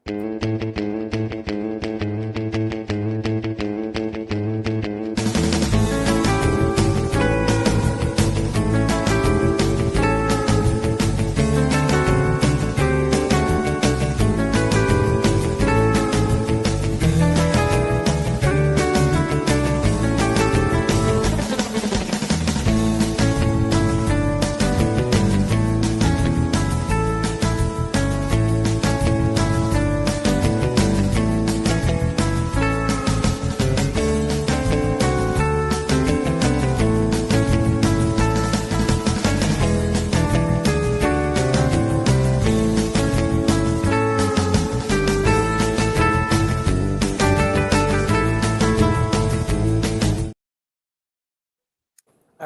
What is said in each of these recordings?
All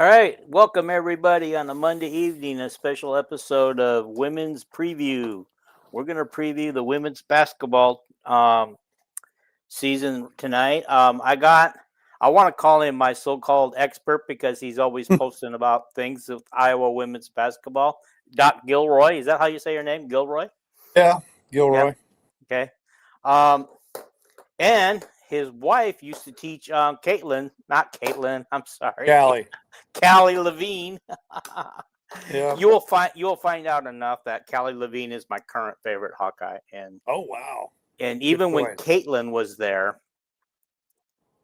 right, welcome everybody on a Monday evening, a special episode of Women's Preview. We're going to preview the women's basketball season tonight. I want to call him my so-called expert because he's always posting about things of Iowa women's basketball. Doc Gilroy, is that how you say your name, Gilroy? Yeah, Gilroy. Yep. Okay. And his wife used to teach Callie Levine. Yeah. You'll find out enough that Callie Levine is my current favorite Hawkeye. And oh wow. And even when Caitlin was there,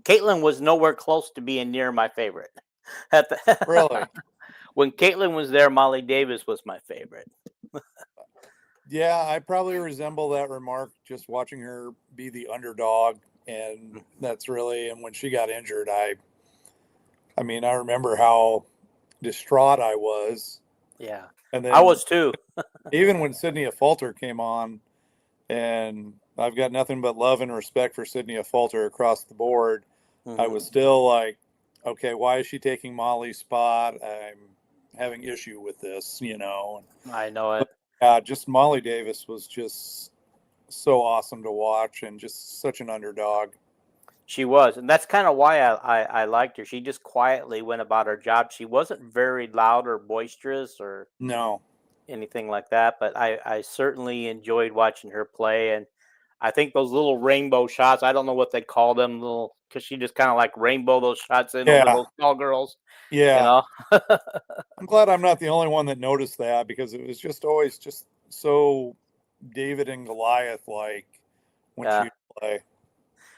Caitlin was nowhere close to being near my favorite. Really? When Caitlin was there, Molly Davis was my favorite. Yeah, I probably resemble that remark just watching her be the underdog. And that's really, and when she got injured, I remember how distraught I was. Yeah. And then I was too. Even when Sydney Falter came on, and I've got nothing but love and respect for Sydney Falter across the board. Mm-hmm. I was still like, okay, why is she taking Molly's spot? I'm having issue with this, I know it. Just Molly Davis was just so awesome to watch and just such an underdog. She was, and that's kind of why I liked her. She just quietly went about her job. She wasn't very loud or boisterous or anything like that, but I certainly enjoyed watching her play. And I think those little rainbow shots, I don't know what they call them, because she just kind of like rainbow those shots in over those small girls. Yeah. I'm glad I'm not the only one that noticed that, because it was just always just so David and Goliath like when she play.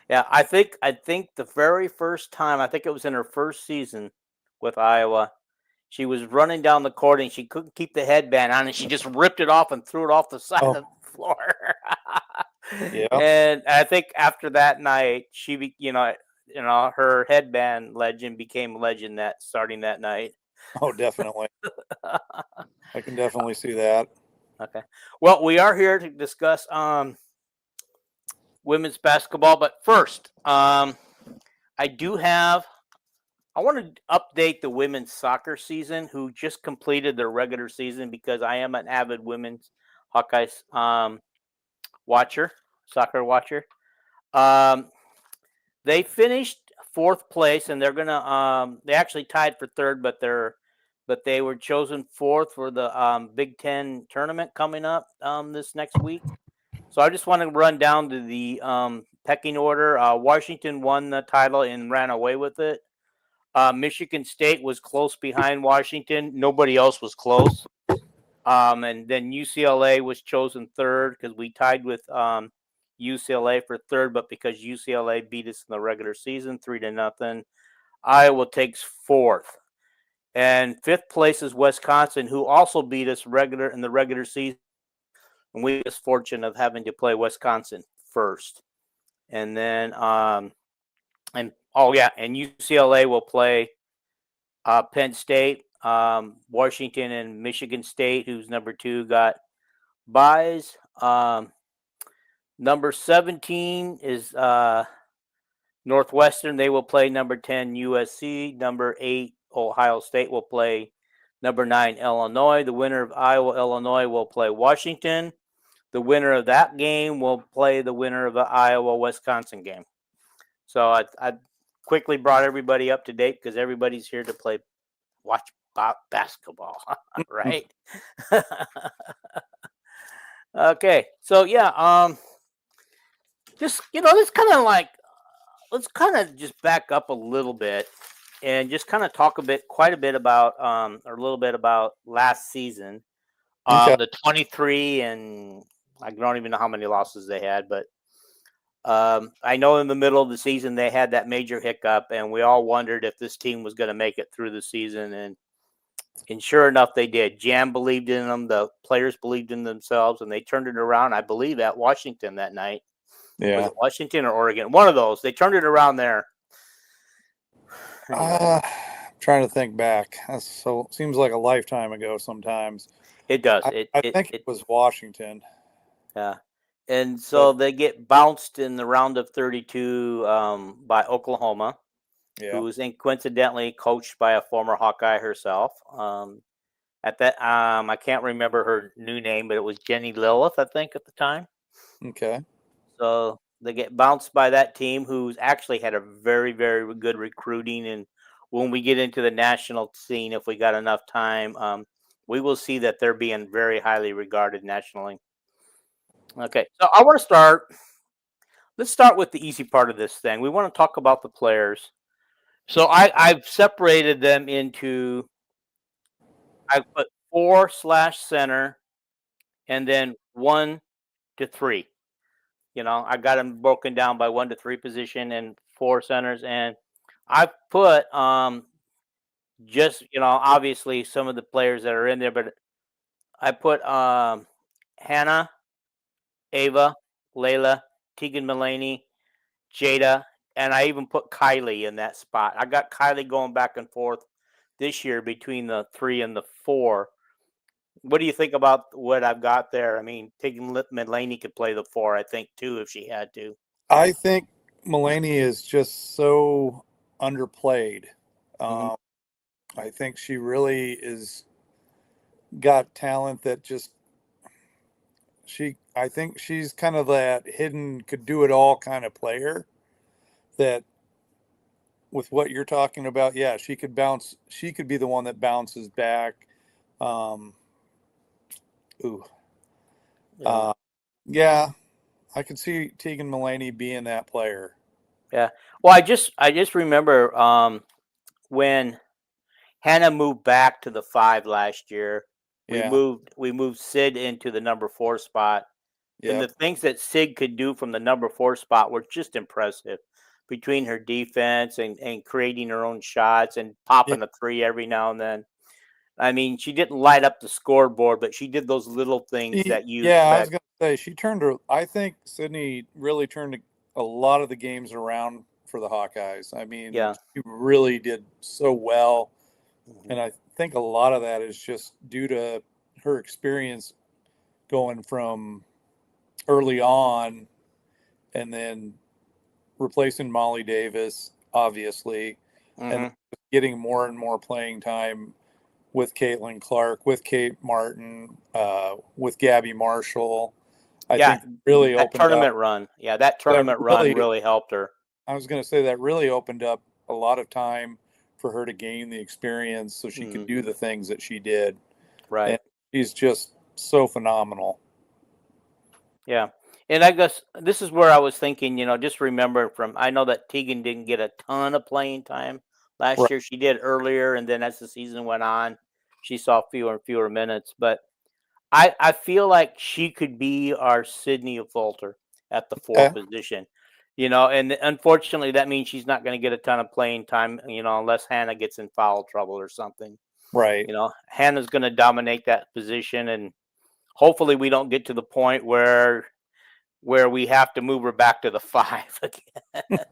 Yeah, I think the very first time, I think it was in her first season with Iowa, she was running down the court and she couldn't keep the headband on, and she just ripped it off and threw it off the side of the floor. And I think after that night, she, her headband legend became legend starting that night. Oh, definitely. I can definitely see that. Okay. Well, we are here to discuss women's basketball, but first, I want to update the women's soccer season, who just completed their regular season, because I am an avid women's Hawkeyes soccer watcher. They finished fourth place, and they're gonna they actually tied for third, but they were chosen fourth for the Big Ten tournament coming up this next week. So I just want to run down to the pecking order. Washington won the title and ran away with it. Michigan State was close behind Washington. Nobody else was close. And then UCLA was chosen third, because we tied with UCLA for third, but because UCLA beat us in the regular season 3-0, Iowa takes fourth. And fifth place is Wisconsin, who also beat us in the regular season. And we was fortunate of having to play Wisconsin first. And then and UCLA will play Penn State. Washington and Michigan State, who's number 2, got byes. Number 17 is Northwestern. They will play number 10 USC. Number 8 Ohio State will play number 9 Illinois. The winner of Iowa-Illinois will play Washington. The winner of that game will play the winner of the Iowa-Wisconsin game. So I quickly brought everybody up to date, because everybody's here to watch basketball, right? Okay, so just this kind of like let's kind of just back up a little bit and just kind of talk quite a bit about, or a little bit about last season. Okay. The 23, and I don't even know how many losses they had, but I know in the middle of the season they had that major hiccup, and we all wondered if this team was going to make it through the season, and sure enough, they did. Jam believed in them. The players believed in themselves, and they turned it around, I believe, at Washington that night. Was Yeah. it Washington or Oregon? One of those. They turned it around there. Anyway, Trying to think back. Seems like a lifetime ago sometimes. it does. I think it was Washington. Yeah. And so But they get bounced in the round of 32 by Oklahoma, yeah. who was coincidentally coached by a former Hawkeye herself. At that, I can't remember her new name, but it was Jenny Lilith, I think, at the time. Okay. So they get bounced by that team, who's actually had a very, very good recruiting. And when we get into the national scene, if we got enough time, we will see that they're being very highly regarded nationally. Okay, so I want to start. Let's start with the easy part of this thing. We want to talk about the players. So I've separated them into. I put 4/center, and then 1 to 3. I got them broken down by 1 to 3 position and 4 centers, and I put just obviously some of the players that are in there, but I put Hannah, Ava, Layla, Tegan Mullaney, Jada, and I even put Kylie in that spot. I got Kylie going back and forth this year between the 3 and the 4. What do you think about what I've got there? I mean, Tegan Mullaney could play the 4, I think, too, if she had to. I think Mullaney is just so underplayed. Mm-hmm. I think she really is got talent that just I think she's kind of that hidden could do it all kind of player that with what you're talking about, yeah, she could be the one that bounces back. Um ooh. Yeah. Yeah, I could see Tegan Mullaney being that player. Yeah. Well, I just remember when Hannah moved back to the 5 last year. Yeah. We moved Sid into the number 4 spot. And the Yep. things that Sid could do from the number 4 spot were just impressive, between her defense and creating her own shots and Yeah. popping a 3 every now and then. I mean, she didn't light up the scoreboard, but she did those little things that you Yeah, I was expect. going to say I think Sydney really turned a lot of the games around for the Hawkeyes. I mean, Yeah. she really did so well. Mhm. And I think a lot of that is just due to her experience going from early on and then replacing Molly Davis, obviously, and Mhm. getting more and more playing time with Caitlin Clark, with Kate Martin, with Gabby Marshall. I Yeah, think really that opened up tournament run. Yeah, that that tournament run really, really helped her. I was going to say that really opened up a lot of time for her to gain the experience so she could do Mhm. the things that she did. Right. And she's just so phenomenal. Yeah. And I guess this is where I was thinking, just remember I know that Tegan didn't get a ton of playing time last Right. year. She did earlier, and then as the season went on, she saw fewer and fewer minutes. But I feel like she could be our Sydney Falter at the 4 Okay. position. And unfortunately that means she's not going to get a ton of playing time, unless Hannah gets in foul trouble or something. Right. Hannah's going to dominate that position, and hopefully we don't get to the point where we have to move her back to the 5 again,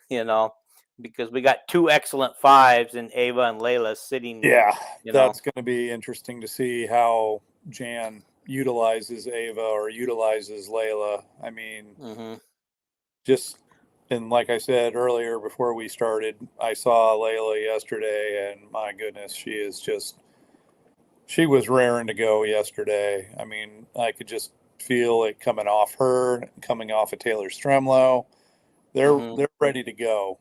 you know, because we got 2 excellent 5s in Ava and Layla sitting, Yeah. you know. That's going to be interesting to see how Jan utilizes Ava or utilizes Layla. I mean, Mm-hmm. just, and like I said earlier before we started, I saw Layla yesterday, and my goodness, she was raring to go yesterday. I mean, I could just feel it coming off her, coming off of Taylor Stremlow. Mm-hmm. They're ready to go.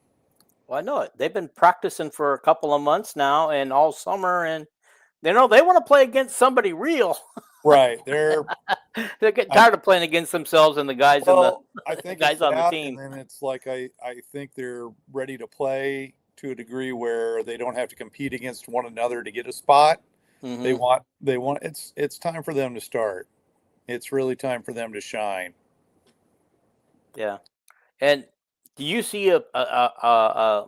Well, I know it. They've been practicing for a couple of months now and all summer, and they know they want to play against somebody real. Right. They're getting I tired of playing against themselves and the guys and the well, I think it's guys on the that, and team. then it's like I think they're ready to play to a degree where they don't have to compete against one another to get a spot. Hmm. They want it's time for them to start. It's really time for them to shine. Yeah. And do you see a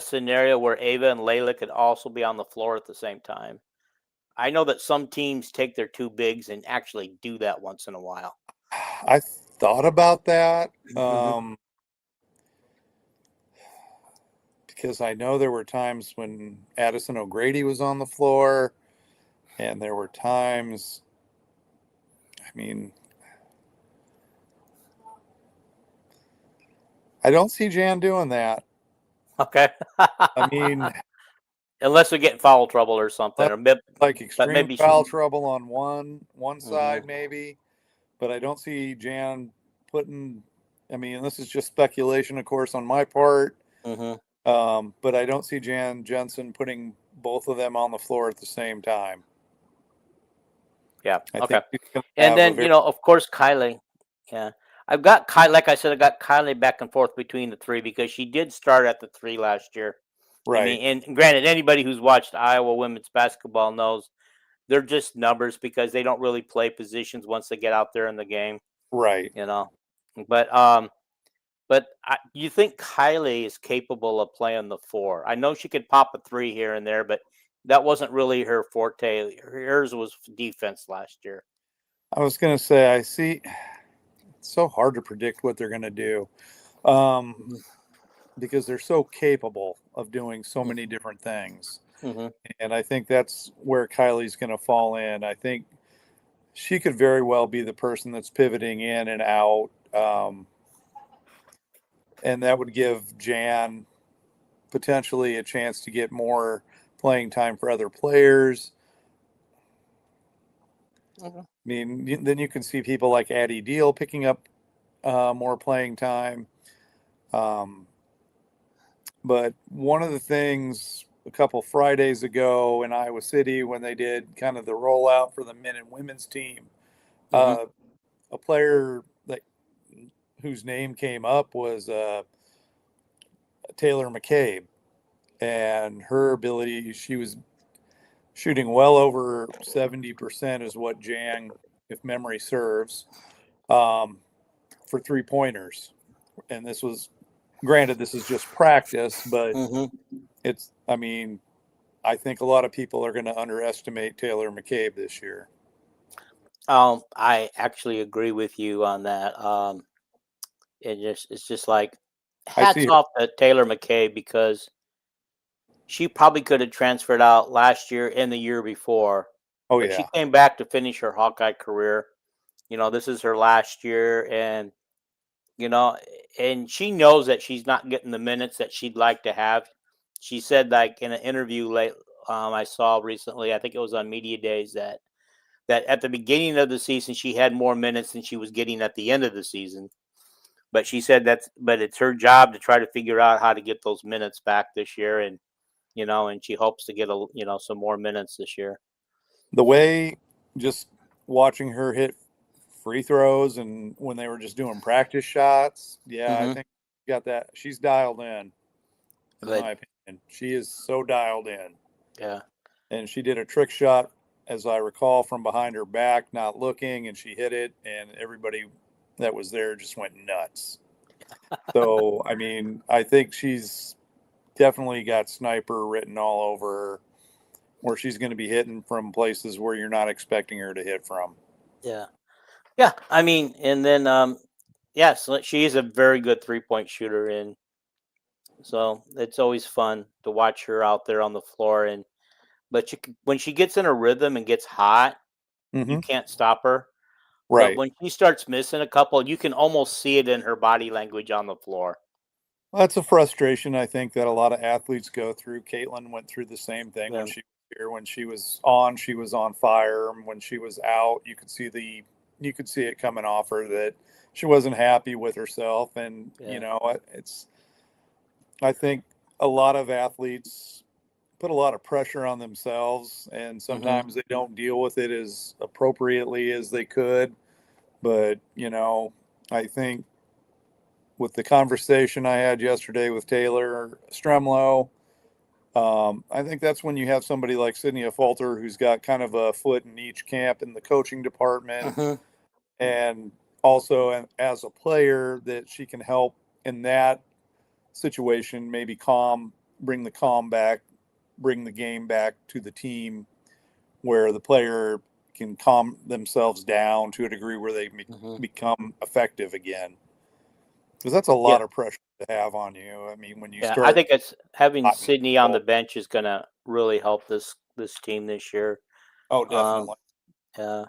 scenario where Ava and Layla could also be on the floor at the same time? I know that some teams take their two bigs and actually do that once in a while. I thought about that Hmm. because I know there were times when Addison O'Grady was on the floor, and there were times. I mean, I don't see Jan doing that. Okay. I mean, Unless we get in foul trouble or something, unless or maybe, like but extreme maybe she. foul trouble on one Hmm. side, maybe, but I don't see Jan putting. I mean, this is just speculation, of course, on my part. Hmm. But I don't see Jan Jensen putting both of them on the floor at the same time. Yeah. I Okay. think she's going to And have a then very of course, Kylie. Yeah, I've got Kylie. Like I said, I got Kylie back and forth between the three because she did start at the three last year. I right, mean, and granted, anybody who's watched Iowa women's basketball knows they're just numbers because they don't really play positions once they get out there in the game. right. You know, but you think Kylie is capable of playing the four? I know she could pop a three here and there, but that wasn't really her forte. Hers was defense last year. I was going to say, I see. It's so hard to predict what they're going to do um, because they're so capable of doing so many different things. Mm-hmm. And I think that's where Kylie's going to fall in. I think she could very well be the person that's pivoting in and out. And that would give Jan potentially a chance to get more playing time for other players. Okay. I mean, then you can see people like Addie Deal picking up more playing time. Um, but one of the things a couple Fridays ago in Iowa City when they did kind of the rollout for the men and women's team, Mm-hmm. uh, a player that whose name came up was Taylor McCabe, and her ability. She was shooting well over 70% is what Jan, if memory serves, um, for 3 pointers. And this was, granted, this is just practice, but Mm-hmm. it's, I mean, I think a lot of people are going to underestimate Taylor McCabe this year. I actually agree with you on that. It's just like I see hats her. off to Taylor McKay because she probably could have transferred out last year and the year before, Oh, but she yeah. came back to finish her Hawkeye career. This is her last year, and you know, and she knows that she's not getting the minutes that she'd like to have. She said, like in an interview late, I saw recently, I think it was on Media Days, that at the beginning of the season she had more minutes than she was getting at the end of the season. But she said but it's her job to try to figure out how to get those minutes back this year, and and she hopes to get some more minutes this year. The way just watching her hit free throws and when they were just doing practice shots, yeah, I Hmm. think got that. She's dialed in Good. my opinion. She is so dialed in. Yeah. And she did a trick shot, as I recall, from behind her back, not looking, and she hit it, and everybody that was there just went nuts. So, I mean, I think she's definitely got sniper written all over her, where she's going to be hitting from places where you're not expecting her to hit from. Yeah. Yeah. I mean, and then yeah, so she is a very good 3-point shooter, and so it's always fun to watch her out there on the floor. And but when she gets in a rhythm and gets hot, you Mm-hmm. can't stop her. But Right. when she starts missing a couple, you can almost see it in her body language on the floor. Well, that's a frustration I think that a lot of athletes go through. Caitlin went through the same thing when Yeah. she was here. When she was on fire. And when she was out, you could see it coming off her that she wasn't happy with herself. And Yeah. I think a lot of athletes put a lot of pressure on themselves, and sometimes they don't deal with it as appropriately as they could. But, I think with the conversation I had yesterday with Taylor Stremlow, I think that's when you have somebody like Sydney Falter, who's got kind of a foot in each camp in the coaching department, and also as a player, that she can help in that situation, maybe bring the game back to the team, where the player can calm themselves down to a degree where they become effective again. Because that's a lot of pressure to have on you. I mean, when you Yeah, I start think it's having hot Sydney on the people- bench is going to really help this team this year. oh, definitely. Yeah,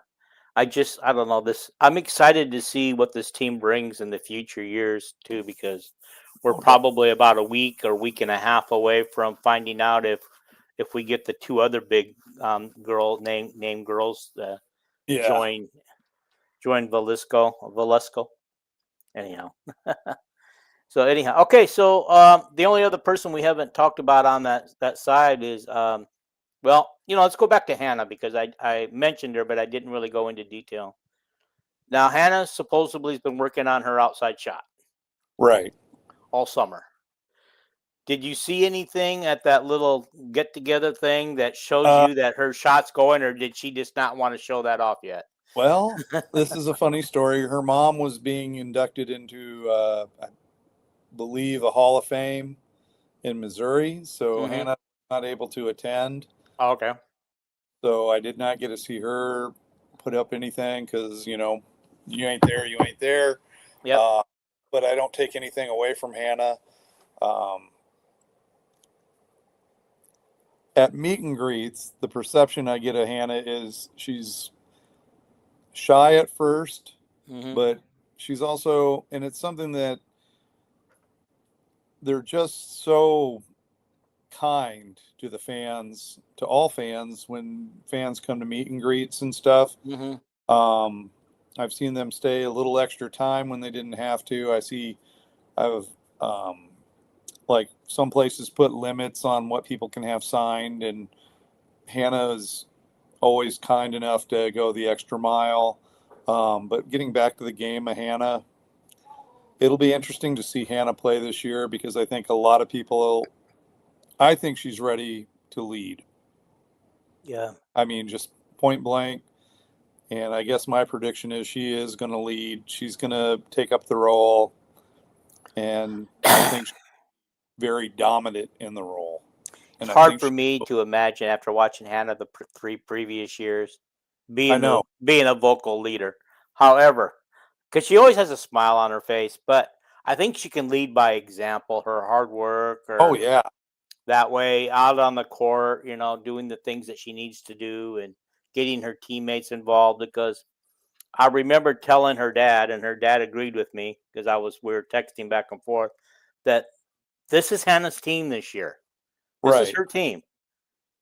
I don't know this. I'm excited to see what this team brings in the future years too, because we're probably about a week or week and a half away from finding out if we get the two other big name girls join Velasco. Anyhow. Okay. So the only other person we haven't talked about on that side is let's go back to Hannah, because I mentioned her, but I didn't really go into detail. Now, Hannah supposedly has been working on her outside shot Right. all summer. Did you see anything at that little get together thing that shows you that her shot's going, or did she just not want to show that off yet? Well, this is a funny story. Her mom was being inducted into, I believe, a Hall of Fame in Missouri. So Hannah was not able to attend. Oh, okay. So I did not get to see her put up anything because, you ain't there, you ain't there. Yep. But I don't take anything away from Hannah. At meet and greets, the perception I get of Hannah is she's shy at first, but she's also, and it's something that they're just so kind to the fans, to all fans, when fans come to meet and greets and stuff. I've seen them stay a little extra time when they didn't have to. I've like some places put limits on what people can have signed, and Hannah is always kind enough to go the extra mile. But getting back to the game of Hannah, it'll be interesting to see Hannah play this year, because I think a lot of people, I think she's ready to lead. Yeah. I mean, just point blank. And I guess my prediction is she is going to lead. She's going to take up the role. And I think she's very dominant in the role. And It's hard for me to imagine, after watching Hannah the 3 previous years, being a vocal leader. However, because she always has a smile on her face, but I think she can lead by example. Her hard work. Oh, yeah. That way, out on the court, doing the things that she needs to do and getting her teammates involved. Because I remember telling her dad, and her dad agreed with me, because we were texting back and forth, that this is Hannah's team this year. This is her team.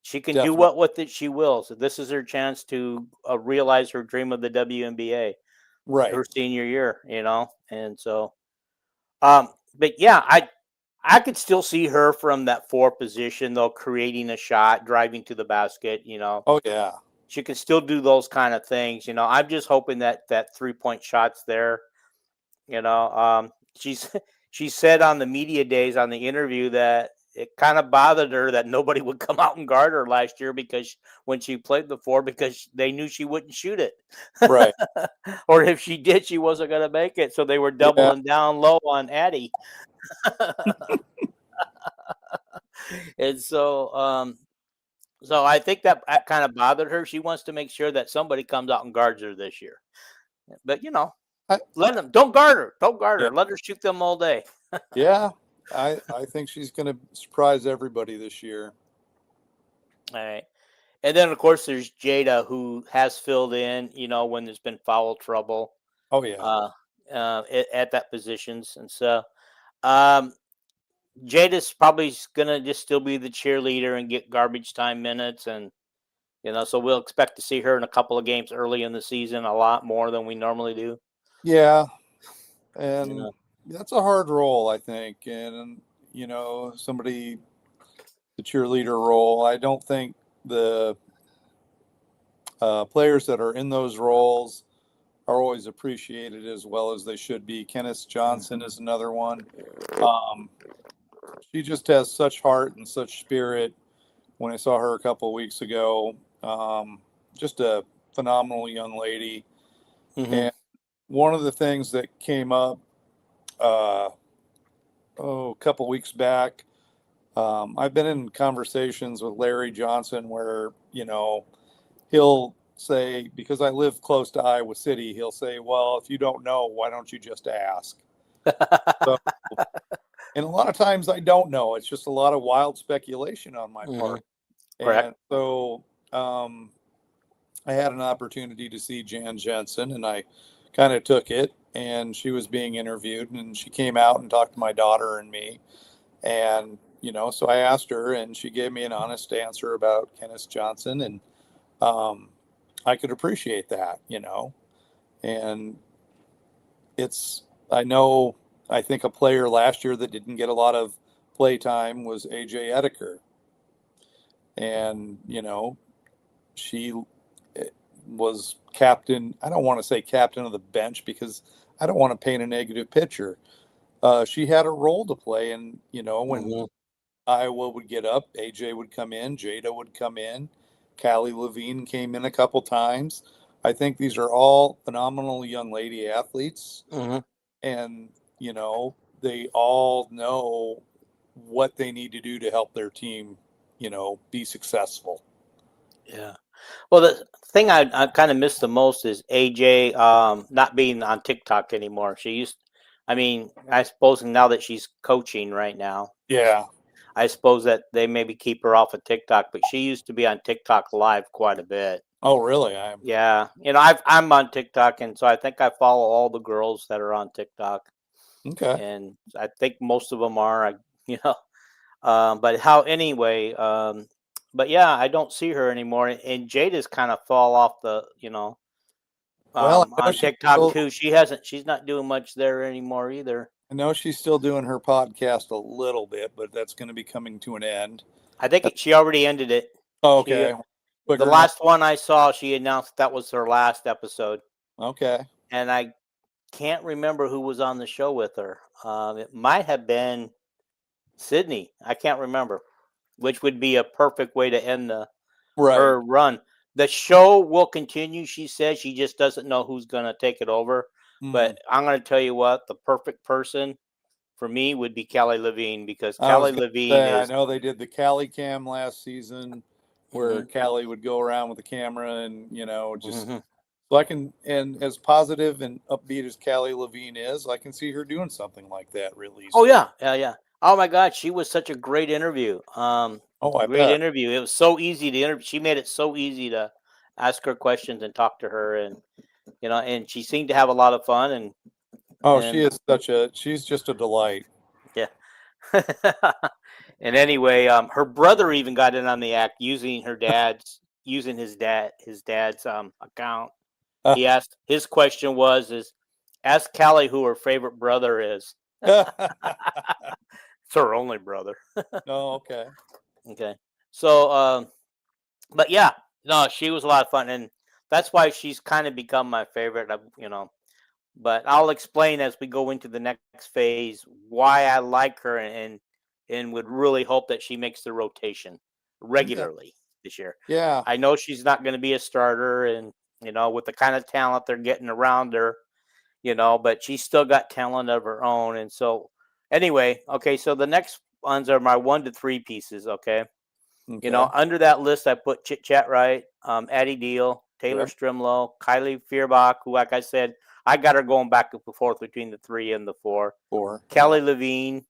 She can do what with it she will. So this is her chance to realize her dream of the WNBA. Right. Her senior year, and so, but yeah, I could still see her from that 4 position, though, creating a shot, driving to the basket. Oh, yeah. She can still do those kind of things. I'm just hoping that 3-point shot's there. She said on the media days, on the interview, that it kind of bothered her that nobody would come out and guard her last year, because when she played the 4, because they knew she wouldn't shoot it. Right. Or if she did, she wasn't going to make it. So they were doubling down low on Addie. And so, so I think that kind of bothered her. She wants to make sure that somebody comes out and guards her this year. But don't guard her. Don't guard her. Let her shoot them all day. Yeah, I think she's going to surprise everybody this year. All right. And then, of course, there's Jada, who has filled in, when there's been foul trouble. Oh, yeah. At that positions. And so Jada's probably going to just still be the cheerleader and get garbage time minutes. And, so we'll expect to see her in a couple of games early in the season, a lot more than we normally do. Yeah. And that's a hard role, I think. And, somebody cheerleader role. I don't think the players that are in those roles are always appreciated as well as they should be. Kenneth Johnson is another one. She just has such heart and such spirit. When I saw her a couple of weeks ago, just a phenomenal young lady. Mm-hmm. And one of the things that came up a couple of weeks back, I've been in conversations with Larry Johnson where, he'll say, because I live close to Iowa City, he'll say, well, if you don't know, why don't you just ask? So, and a lot of times I don't know. It's just a lot of wild speculation on my part. Correct. And so I had an opportunity to see Jan Jensen, and I kind of took it. And she was being interviewed, and she came out and talked to my daughter and me. And, so I asked her, and she gave me an honest answer about Kenneth Johnson. And I could appreciate that, and I think a player last year that didn't get a lot of play time was AJ Edeker. And, she was captain. I don't want to say captain of the bench because I don't want to paint a negative picture. She had a role to play. And, when Iowa would get up, AJ would come in, Jada would come in, Callie Levine came in a couple times. I think these are all phenomenal young lady athletes. And, they all know what they need to do to help their team, be successful. Yeah. Well, the thing I kind of miss the most is AJ not being on TikTok anymore. I suppose now that she's coaching right now, Yeah. I suppose that they maybe keep her off of TikTok, but she used to be on TikTok live quite a bit. Oh, really? Yeah. I'm on TikTok, and so I think I follow all the girls that are on TikTok. Okay. And I think most of them are, but yeah, I don't see her anymore. And Jada's kind of fall off the, Well, on TikTok too. She's not doing much there anymore either. I know she's still doing her podcast a little bit, but that's going to be coming to an end. I think she already ended it. Oh, okay. The last one I saw, she announced that was her last episode. Okay. And I can't remember who was on the show with her. It might have been Sydney. I can't remember, which would be a perfect way to end her run. The show will continue, she says. She just doesn't know who's going to take it over. But I'm going to tell you what, the perfect person for me would be Callie Levine, because Callie Levine I know they did the Callie Cam last season where Callie would go around with the camera and, just so I can, and as positive and upbeat as Callie Levine is, I can see her doing something like that really easily. Oh, yeah. Yeah. Oh, my God. She was such a great interview. Great interview. It was so easy to interview. She made it so easy to ask her questions and talk to her. And, and she seemed to have a lot of fun. And she is she's just a delight. Yeah. And anyway, her brother even got in on the act using his dad's account. He asked, his question was ask Callie who her favorite brother is. It's her only brother. Oh, okay. Okay. So, but yeah, no, she was a lot of fun, and that's why she's kind of become my favorite. But I'll explain as we go into the next phase why I like her, and would really hope that she makes the rotation regularly this year. Yeah. I know she's not going to be a starter, and with the kind of talent they're getting around her, but she's still got talent of her own. And so anyway, okay, so the next ones are my 1 to 3 pieces, okay? Under that list I put Chit Chat Right, Addie Deal, Taylor Strimlow, Kylie Fierbach, who, like I said, I got her going back and forth between the 3 and the 4. Callie Levine,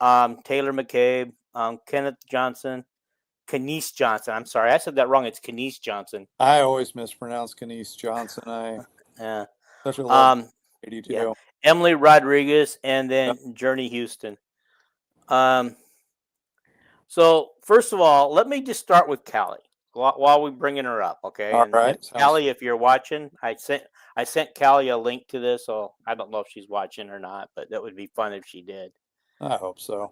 Taylor McCabe, Kenneth Johnson, Kenice Johnson. I'm sorry, I said that wrong. It's Kenice Johnson. I always mispronounce Kenice Johnson. Yeah. Such a love lady too. Yeah. Emily Rodriguez, and then Journey Houston. So first of all, let me just start with Callie while we bringing her up, okay? All right. Callie, if you're watching, I sent Callie a link to this, so I don't know if she's watching or not, but that would be fun if she did. I hope so.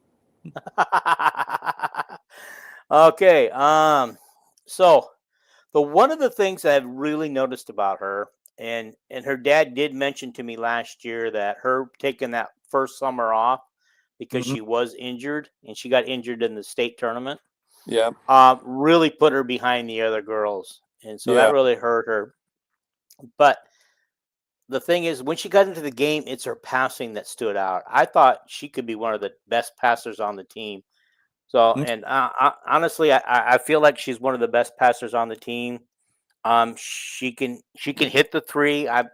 Okay. So the one of the things I've really noticed about her, and her dad did mention to me last year that her taking that first summer off because Hmm. she was injured and she got injured in the state tournament, Yeah. really put her behind the other girls, and so that Yeah. really hurt her. But the thing is, when she got into the game, it's her passing that stood out. I thought she could be one of the best passers on the team. So, Okay. and honestly, I feel like she's one of the best passers on the team. She can hit the three. I'm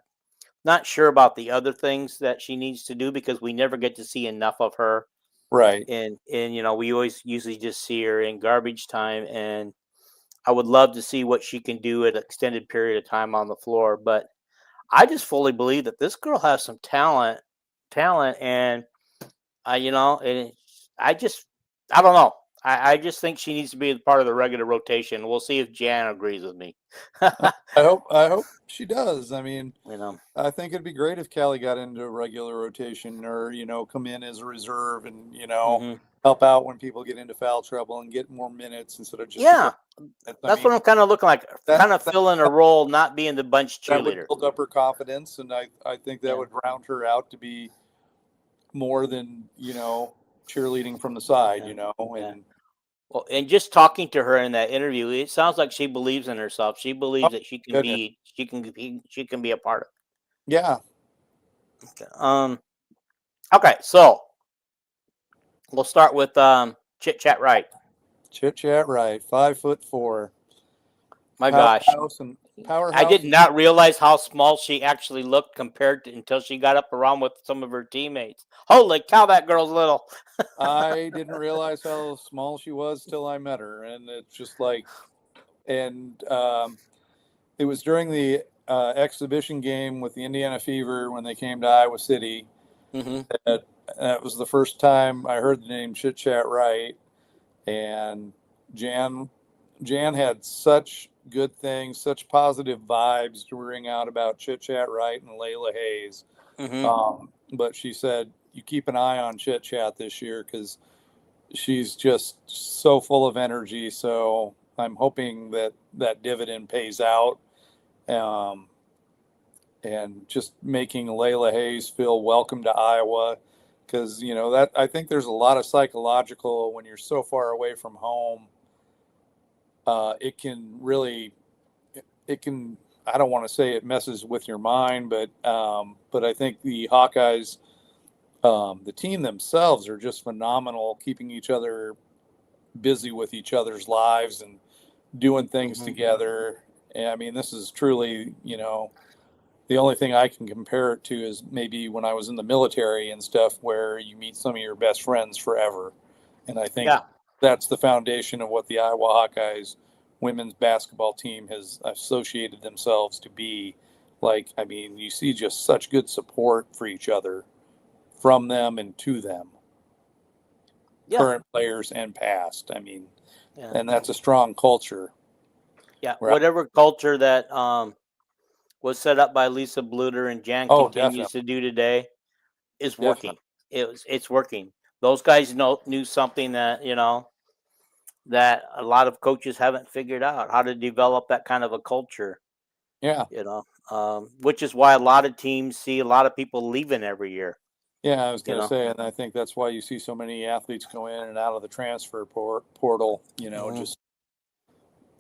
not sure about the other things that she needs to do because we never get to see enough of her. Right. And we always usually just see her in garbage time. And I would love to see what she can do at an extended period of time on the floor. But I just fully believe that this girl has some talent, and and I don't know. I just think she needs to be part of the regular rotation. We'll see if Jan agrees with me. I hope she does. I mean, you know. I think it'd be great if Callie got into a regular rotation or, come in as a reserve and, hmm help out when people get into foul trouble and get more minutes instead of just the Yeah, big minutes. I that's what mean, I'm kind of looking like, that, kind of that filling a role, not being the bunch that would cheerleader. build up her confidence, and I think that Yeah, would round her out to be more than, cheerleading from the side, yeah, yeah. and Well, and just talking to her in that interview, it sounds like she believes in herself. She oh believes that goodness. she can be a part Yeah. of it. Okay, so we'll start with Chit Chat Right. Chit chat right. 5'4". My gosh, Powerhouse and I powerhouse. did not realize how small she actually looked compared to until she got up around with some of her teammates. Holy cow, that girl's little. I didn't realize how small she was till I met her, and it's just like, and it was during the exhibition game with the Indiana Fever when they came to Iowa City. hmm That, that was the first time I heard the name Chit Chat Right, and Jan Jan had such good things, such positive vibes to ring out about Chit Chat Right and Layla Hayes. hmm But she said, you keep an eye on Chit Chat this year because she's just so full of energy. So I'm hoping that that dividend pays out, um, and just making Layla Hayes feel welcome to Iowa. Because, that I think there's a lot of psychological when you're so far away from home. It can really, it can, I don't want to say it messes with your mind, but I think the Hawkeyes, the team themselves are just phenomenal, keeping each other busy with each other's lives and doing things hmm together. And I mean, this is truly, the only thing I can compare it to is maybe when I was in the military and stuff, where you meet some of your best friends forever. And I think Yeah. that's the foundation of what the Iowa Hawkeyes women's basketball team has associated themselves to be. Like, I mean, you see just such good support for each other from them and to them, Yeah. current players and past. I mean, Yeah. and that's a strong culture. Yeah. Right? Whatever culture that was set up by Lisa Bluter and Jan Oh, continues definitely, to do today is working. definitely. It's working. Those guys knew something that that a lot of coaches haven't figured out how to develop that kind of a culture. Yeah, Which is why a lot of teams see a lot of people leaving every year. yeah. I was You going to know. say, and I think that's why you see so many athletes go in and out of the transfer portal. hmm Just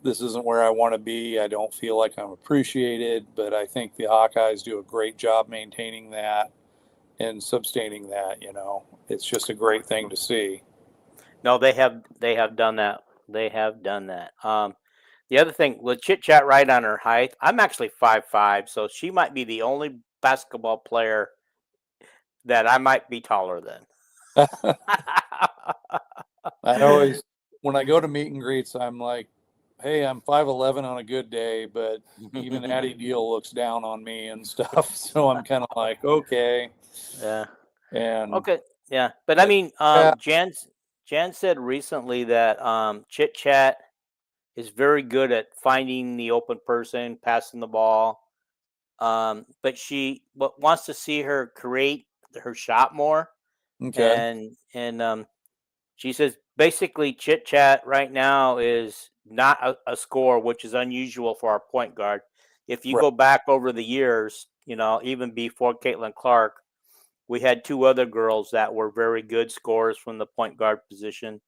this isn't where I want to be. I don't feel like I'm appreciated, but I think the Hawkeyes do a great job maintaining that and sustaining that. It's just a great thing to see. No, they have done that. They have done that. The other thing with Chit Chat right on her height, I'm actually 5'5", so she might be the only basketball player that I might be taller than. I always, when I go to meet and greets, I'm like, hey, I'm 5'11" on a good day, but even Addie Deal looks down on me and stuff. So I'm kind of like, okay. Yeah. And Okay. Yeah. But I mean, yeah, Jan said recently that Chit Chat is very good at finding the open person, passing the ball. But wants to see her create her shot more, okay. and she says basically Chit Chat right now is not a score, which is unusual for our point guard. If you Right. go back over the years, even before Caitlin Clark, we had two other girls that were very good scorers from the point guard position.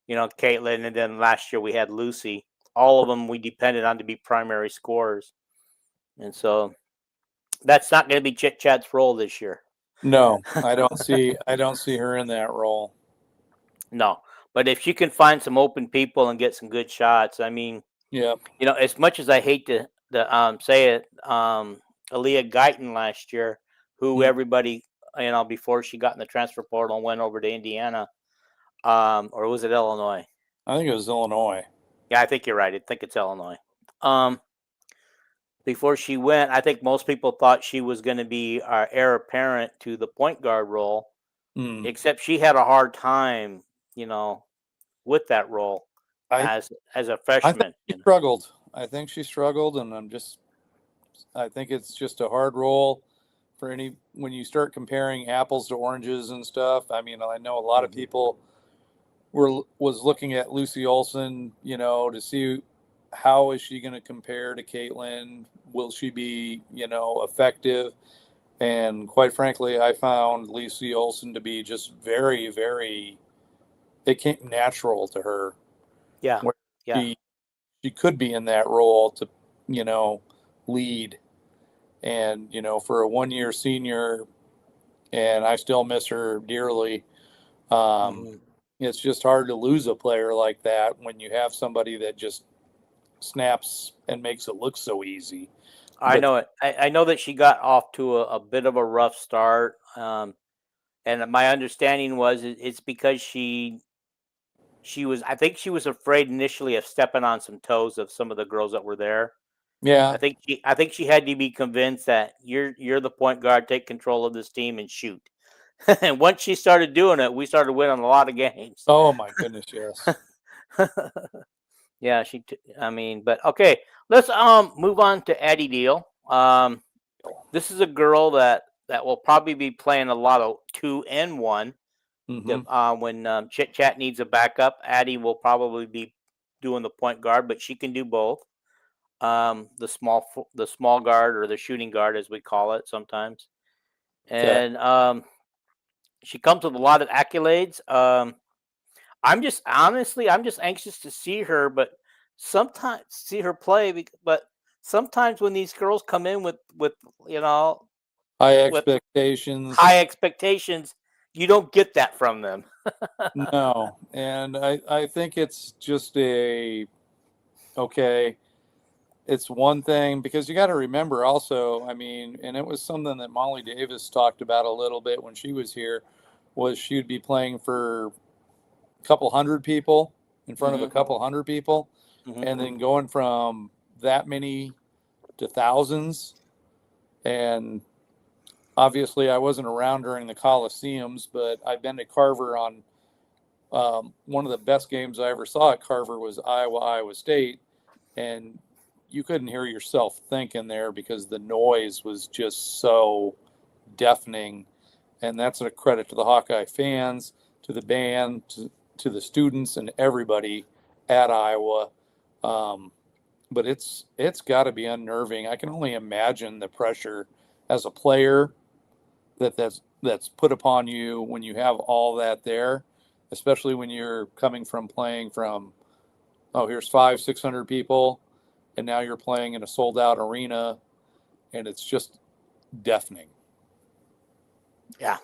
Caitlin, and then last year we had Lucy. All of them we depended on to be primary scorers, and so that's not going to be Chit Chat's role this year. No, I don't see her in that role. No, but if she can find some open people and get some good shots, I mean, Yeah. as much as I hate to say it, Aaliyah Guyton last year, who everybody, before she got in the transfer portal and went over to Indiana, or was it Illinois? I think it was Illinois. Yeah, I think you're right. I think it's Illinois. Before she went, I think most people thought she was going to be our heir apparent to the point guard role, except she had a hard time, with that role as a freshman. I think she struggled, and I think it's just a hard role for when you start comparing apples to oranges and stuff. I mean, I know a lot of people was looking at Lucy Olson, to see how is she going to compare to Caitlin? Will she be, effective? And quite frankly, I found Lucy Olson to be just very, very, it came natural to her. Yeah. She could be in that role to, lead. And, for a 1-year senior, and I still miss her dearly. It's just hard to lose a player like that when you have somebody that just snaps and makes it look so easy. I know it. I know that she got off to a bit of a rough start. And my understanding was it's because she was, I think she was afraid initially of stepping on some toes of some of the girls that were there. Yeah. I think she had to be convinced that you're the point guard, take control of this team and shoot. And once she started doing it, we started winning a lot of games. Oh my goodness, yes. Yeah, but okay, let's move on to Addie Deal. This is a girl that will probably be playing a lot of 2 and 1. When Chit Chat needs a backup, Addie will probably be doing the point guard, but she can do both. The small guard, or the shooting guard as we call it sometimes. And she comes with a lot of accolades. I'm just anxious to see her, but sometimes see her play. But sometimes when these girls come in with high expectations, you don't get that from them. No, and I think it's just it's one thing, because you got to remember also, I mean, and it was something that Molly Davis talked about a little bit when she was here, was she'd be playing for a couple hundred people in front of a couple hundred people, and then going from that many to thousands. And obviously I wasn't around during the Coliseums, but I've been to Carver on one of the best games I ever saw at Carver was Iowa State, and you couldn't hear yourself think in there because the noise was just so deafening. And that's a credit to the Hawkeye fans, to the band, to the students, and everybody at Iowa. But it's got to be unnerving. I can only imagine the pressure as a player that's put upon you when you have all that there, especially when you're coming from playing from, here's 500-600 people, and now you're playing in a sold out arena, and it's just deafening. Yeah.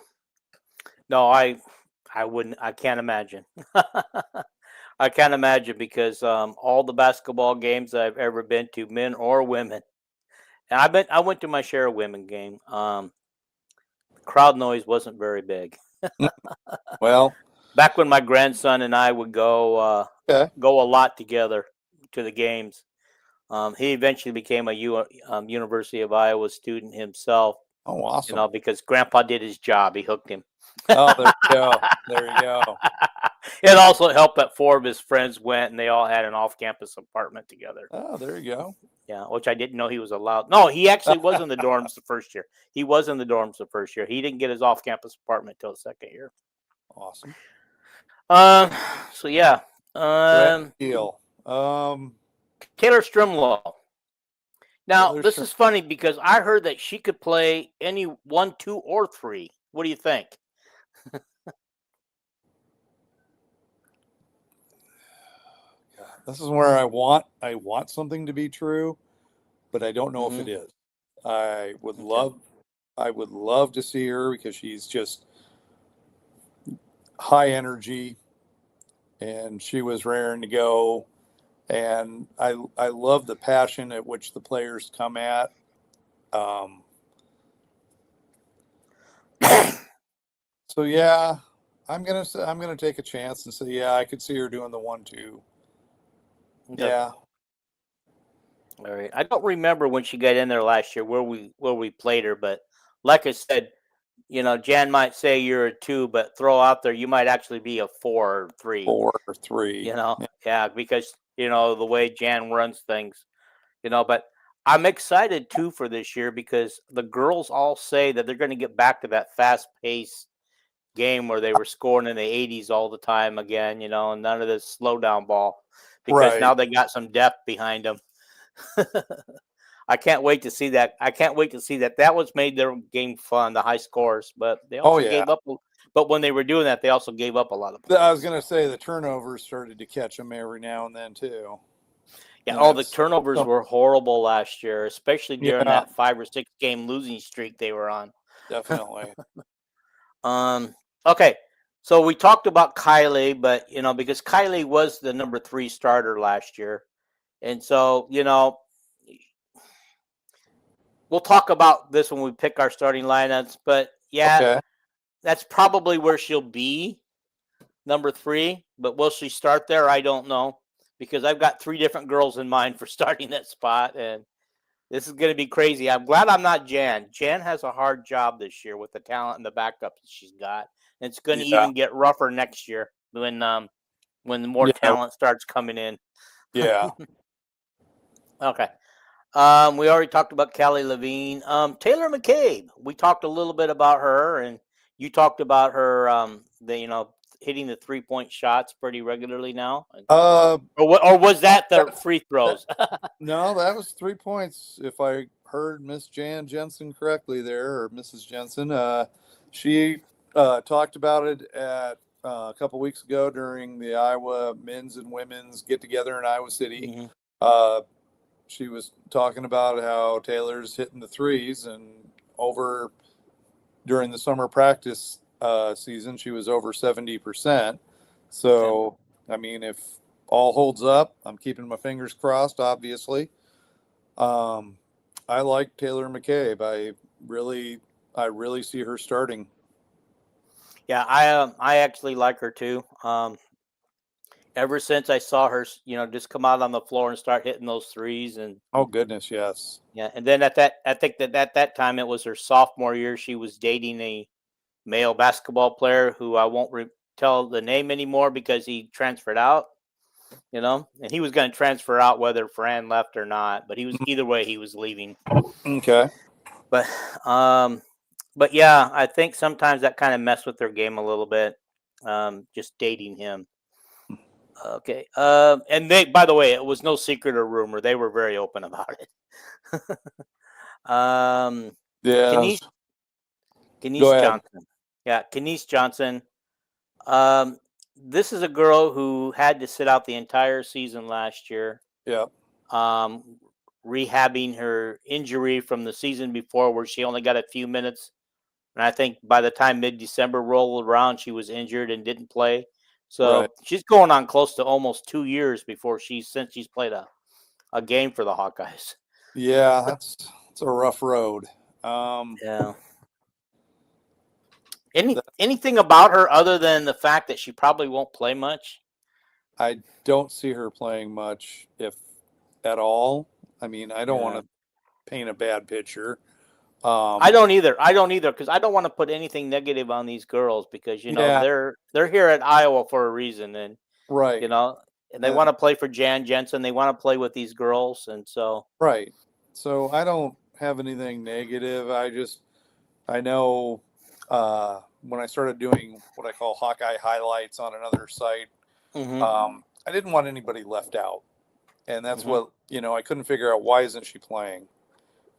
No, I can't imagine. I can't imagine, because all the basketball games I've ever been to, men or women, and I went to my share of women game. Crowd noise wasn't very big. Well, back when my grandson and I would go a lot together to the games. He eventually became a University of Iowa student himself. Oh, awesome! Because Grandpa did his job. He hooked him. Oh, there you go. There you go. It also helped that 4 of his friends went, and they all had an off-campus apartment together. Oh, there you go. Yeah, which I didn't know he was allowed. No, he actually was in the dorms the first year. He didn't get his off-campus apartment till the second year. Awesome. Um, so yeah. Brad Deal. Taylor Strimlaw. Now, Taylor this is funny because I heard that she could play any 1, 2, or 3. What do you think? This is where I want something to be true, but I don't know if it is. I would love to see her because she's just high energy and she was raring to go. And I love the passion at which the players come at. So yeah, I'm gonna take a chance and say yeah, I could see her doing the 1-2. Okay. Yeah. All right. I don't remember when she got in there last year where we played her, but like I said, Jan might say you're a 2, but throw out there you might actually be a 4 or 3. 4 or 3. Yeah, because the way Jan runs things, but I'm excited too for this year because the girls all say that they're going to get back to that fast paced game where they were scoring in the 80s all the time again, and none of this slow down ball because now Right. they got some depth behind them. I can't wait to see that. I can't wait to see that. That was made their game fun, the high scores, but they Oh also yeah. gave up. But when they were doing that, they also gave up a lot of I points. was gonna say the turnovers started to catch them every now and then too. Yeah, And the turnovers were horrible last year, especially during yeah, that 5 or 6 game losing streak they were on. definitely. Okay. So we talked about Kylie, but because Kylie was the number 3 starter last year. And so, we'll talk about this when we pick our starting lineups, but yeah, Okay. that's probably where she'll be, number 3, but will she start there? I don't know because I've got 3 different girls in mind for starting that spot and this is going to be crazy. I'm glad I'm not Jan. Jan has a hard job this year with the talent and the backup that she's got. And it's going to Yeah. even get rougher next year when more Yeah. talent starts coming in. Yeah. Okay. We already talked about Callie Levine. Taylor McCabe. We talked a little bit about her, and you talked about her. Hitting the 3-point shots pretty regularly now. Or was that the free throws? No, that was 3 points. If I heard Miss Jan Jensen correctly there, or Mrs. Jensen, she talked about it at a couple weeks ago during the Iowa men's and women's get together in Iowa City. Mm-hmm. She was talking about how Taylor's hitting the threes, and over during the summer practice season, she was over 70%. So, I mean, if all holds up, I'm keeping my fingers crossed, obviously. I like Taylor McCabe. I really see her starting. Yeah, I actually like her too. Ever since I saw her, just come out on the floor and start hitting those threes, and Oh goodness, yes. yeah, and then I think that at that time it was her sophomore year. She was dating a male basketball player who I won't tell the name anymore because he transferred out. And he was going to transfer out whether Fran left or not, but either way he was leaving. Okay. But but yeah, I think sometimes that kind of messed with their game a little bit. Just dating him. Okay. And they, by the way, it was no secret or rumor. They were very open about it. Yeah. Kenise, Go Kenise ahead. Johnson. Yeah, Kenise Johnson. Um, this is a girl who had to sit out the entire season last year. Yeah. Rehabbing her injury from the season before, where she only got a few minutes. And I think by the time mid-December rolled around, she was injured and didn't play. So Right. she's going on close to almost 2 years since she's played a game for the Hawkeyes. Yeah, that's it's a rough road. Yeah. Anything about her other than the fact that she probably won't play much? I don't see her playing much, if at all. I mean, I don't want to paint a bad picture. I don't either because I don't want to put anything negative on these girls because Yeah. they're here at Iowa for a reason, and Right. and they want to play for Jan Jensen. They want to play with these girls, and so Right. So I don't have anything negative. I know when I started doing what I call Hawkeye highlights on another site, I didn't want anybody left out. And that's what, I couldn't figure out, why isn't she playing?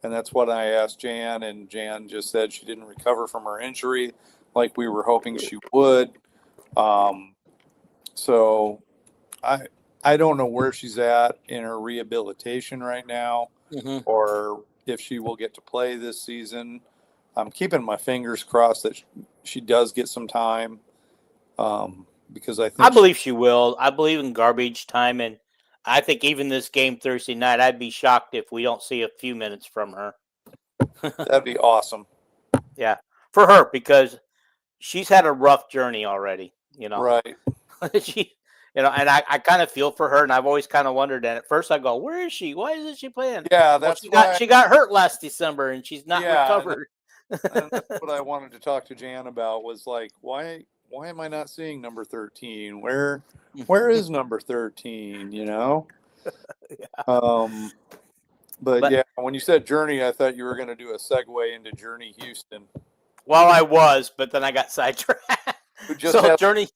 And that's what I asked Jan, and Jan just said she didn't recover from her injury like we were hoping she would. So I don't know where she's at in her rehabilitation right now, or if she will get to play this season. I'm keeping my fingers crossed that she does get some time, because I think I believe she will. I believe in garbage time, and I think even this game Thursday night, I'd be shocked if we don't see a few minutes from her. that'd be awesome. Yeah, for her, because she's had a rough journey already. Right. She, and I kind of feel for her, and I've always kind of wondered. And at first, I go, "Where is she? Why isn't she playing?" Yeah, Well, that's why she got hurt last December, and she's not recovered. And that's what I wanted to talk to Jan about, was like, why am I not seeing number 13? Where is number 13, Yeah. But yeah, when you said Journey, I thought you were going to do a segue into Journey Houston. Well, I was, but then I got sidetracked. So has, Journey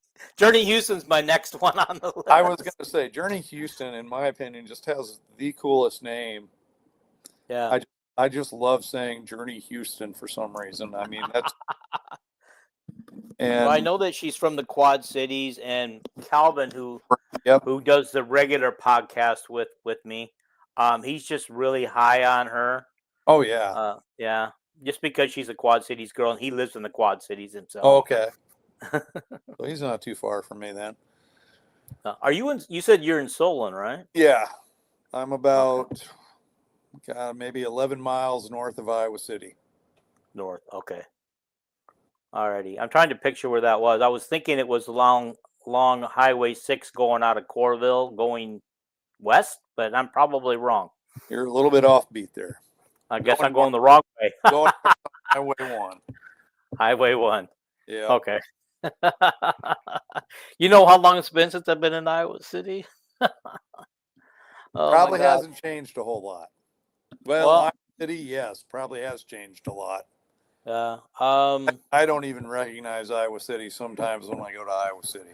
Houston's my next one on the list. I was going to say, Journey Houston, in my opinion, just has the coolest name. Yeah. I just love saying Journey Houston for some reason. I mean, that's. And well, I know that she's from the Quad Cities, and Calvin, who does the regular podcast with me, he's just really high on her. Oh yeah. Yeah. Just because she's a Quad Cities girl, and he lives in the Quad Cities himself. Oh, okay. So he's not too far from me then. Are you in? You said you're in Solon, right? Yeah, I'm about maybe 11 miles north of Iowa City. North. Okay. Alrighty. I'm trying to picture where that was. I was thinking it was along Highway 6 going out of Corville, going west, but I'm probably wrong. You're a little bit offbeat there. I guess I'm going the wrong way. Going Highway 1. Highway 1. Yeah. Okay. You know how long it's been since I've been in Iowa City? Probably hasn't changed a whole lot. Well, Iowa City, yes, probably has changed a lot. Yeah. I don't even recognize Iowa City sometimes when I go to Iowa City.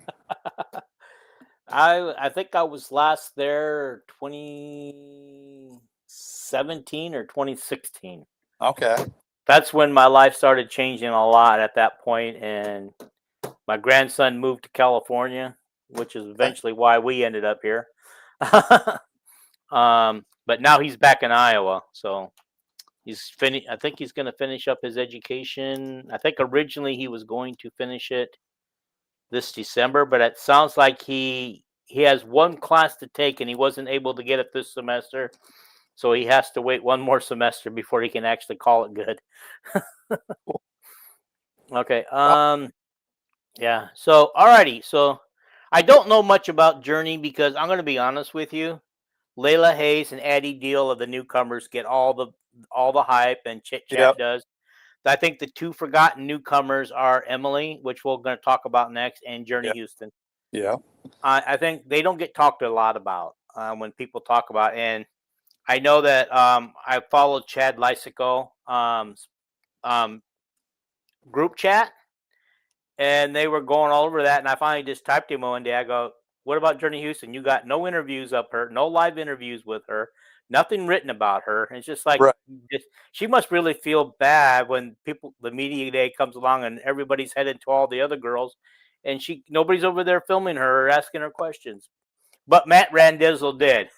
I think I was last there 2017 or 2016. Okay. That's when my life started changing a lot at that point, and my grandson moved to California, which is eventually why we ended up here. But now he's back in Iowa, so he's I think he's going to finish up his education. I think originally he was going to finish it this December, but it sounds like he has one class to take, and he wasn't able to get it this semester. So he has to wait one more semester before he can actually call it good. Okay. Yeah. So, alrighty. So, I don't know much about Journey because I'm going to be honest with you. Layla Hayes and Addie Deal of the newcomers get all the hype, and Chit Chat does. I think the two forgotten newcomers are Emily, which we're going to talk about next, and Journey Houston. Yeah. I think they don't get talked a lot about when people talk about it. And I know that I followed Chad Lysico group chat, and they were going all over that. And I finally just typed him one day. I go, "What about Journey Houston? You got no interviews of her, no live interviews with her, nothing written about her." And it's just like, she must really feel bad when the media day comes along and everybody's headed to all the other girls, and nobody's over there filming her or asking her questions. But Matt Randizzle did.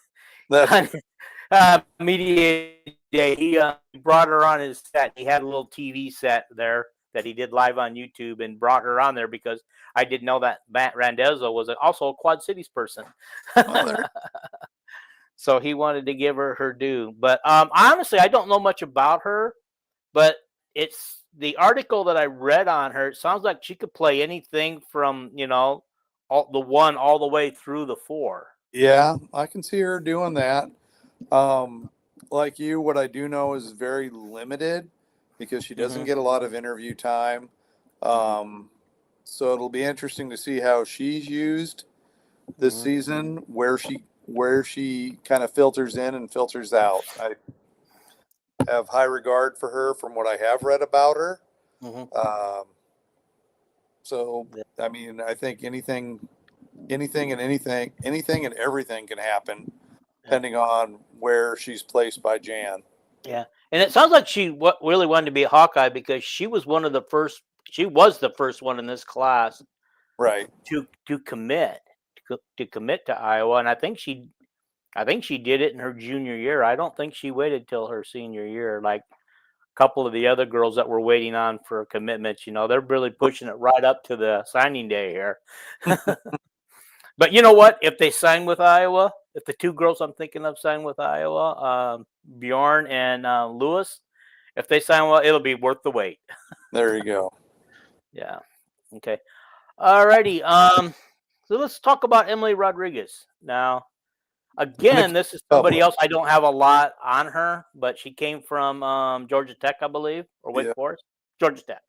Media day, he brought her on his set. He had a little TV set there that he did live on YouTube, and brought her on there because I didn't know that Matt Randizzle was also a Quad Cities person. So he wanted to give her due. But honestly, I don't know much about her, but it's the article that I read on her. It sounds like she could play anything from, the 1 all the way through the 4. Yeah, I can see her doing that. Like you, what I do know is very limited because she doesn't get a lot of interview time. So it'll be interesting to see how she's used this season, where she kind of filters in and filters out. I have high regard for her from what I have read about her. So, I mean, I think anything and everything can happen depending on where she's placed by Jan. Yeah, and it sounds like she really wanted to be a Hawkeye because she was one of the first. She was the first one in this class Right. to commit to commit to Iowa, and I think she did it in her junior year. I don't think she waited till her senior year, like a couple of the other girls that were waiting on for commitments. They're really pushing it right up to the signing day here. But you know what? If they sign with Iowa, if the two girls I'm thinking of sign with Iowa, Bjorn and Lewis, if they sign well, it'll be worth the wait. There you go. Yeah. Okay. All righty. So let's talk about Emily Rodriguez now. Again, this is somebody else. I don't have a lot on her, but she came from Georgia Tech, I believe, or Wake Forest. Georgia Tech.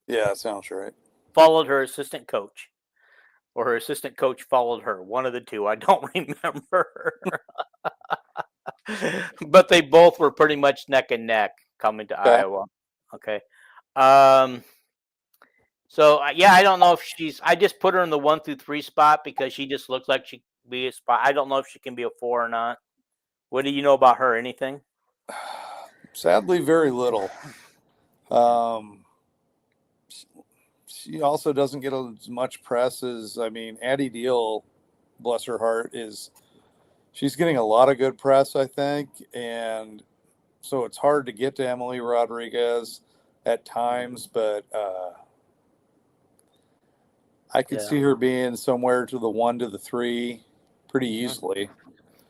Yeah, that sounds right. Followed her assistant coach, or her assistant coach followed her. One of the two. I don't remember. But they both were pretty much neck and neck coming to Iowa. Okay. So yeah, I don't know if I just put her in the 1 through 3 spot because she just looks like she could be a spot. I don't know if she can be a 4 or not. What do you know about her? Anything? Sadly, very little. She also doesn't get as much press as, Addie Deal, bless her heart, she's getting a lot of good press, I think. And so it's hard to get to Emily Rodriguez at times, but I could see her being somewhere to the 1 to the 3 pretty easily.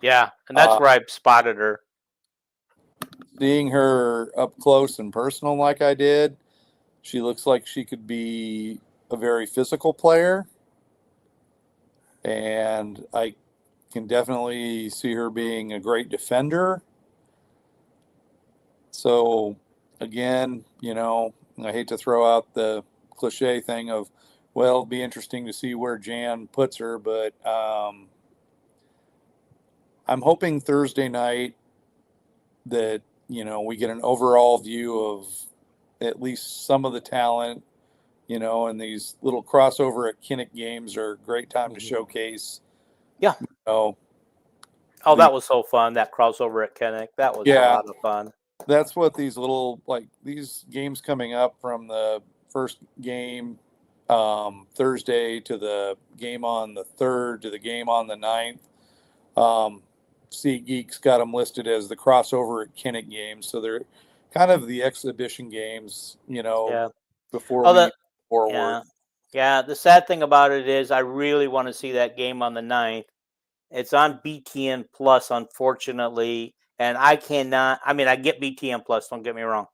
Yeah, and that's where I spotted her. Seeing her up close and personal like I did, she looks like she could be a very physical player. And I can definitely see her being a great defender. So, again, I hate to throw out the cliche thing of, well, it'd be interesting to see where Jan puts her, but I'm hoping Thursday night that, we get an overall view of at least some of the talent, and these little crossover at Kinnick games are a great time to showcase. Yeah. Oh, that was so fun, that crossover at Kinnick. That was a lot of fun. That's what these these games coming up from the first game Thursday to the game on the 3rd to the game on the 9th. SeatGeek's got them listed as the crossover at Kinnick games. So they're kind of the exhibition games, before we move forward. Yeah, the sad thing about it is I really want to see that game on the 9th. It's on BTN Plus, unfortunately, and I cannot. I mean, I get BTN Plus. Don't get me wrong,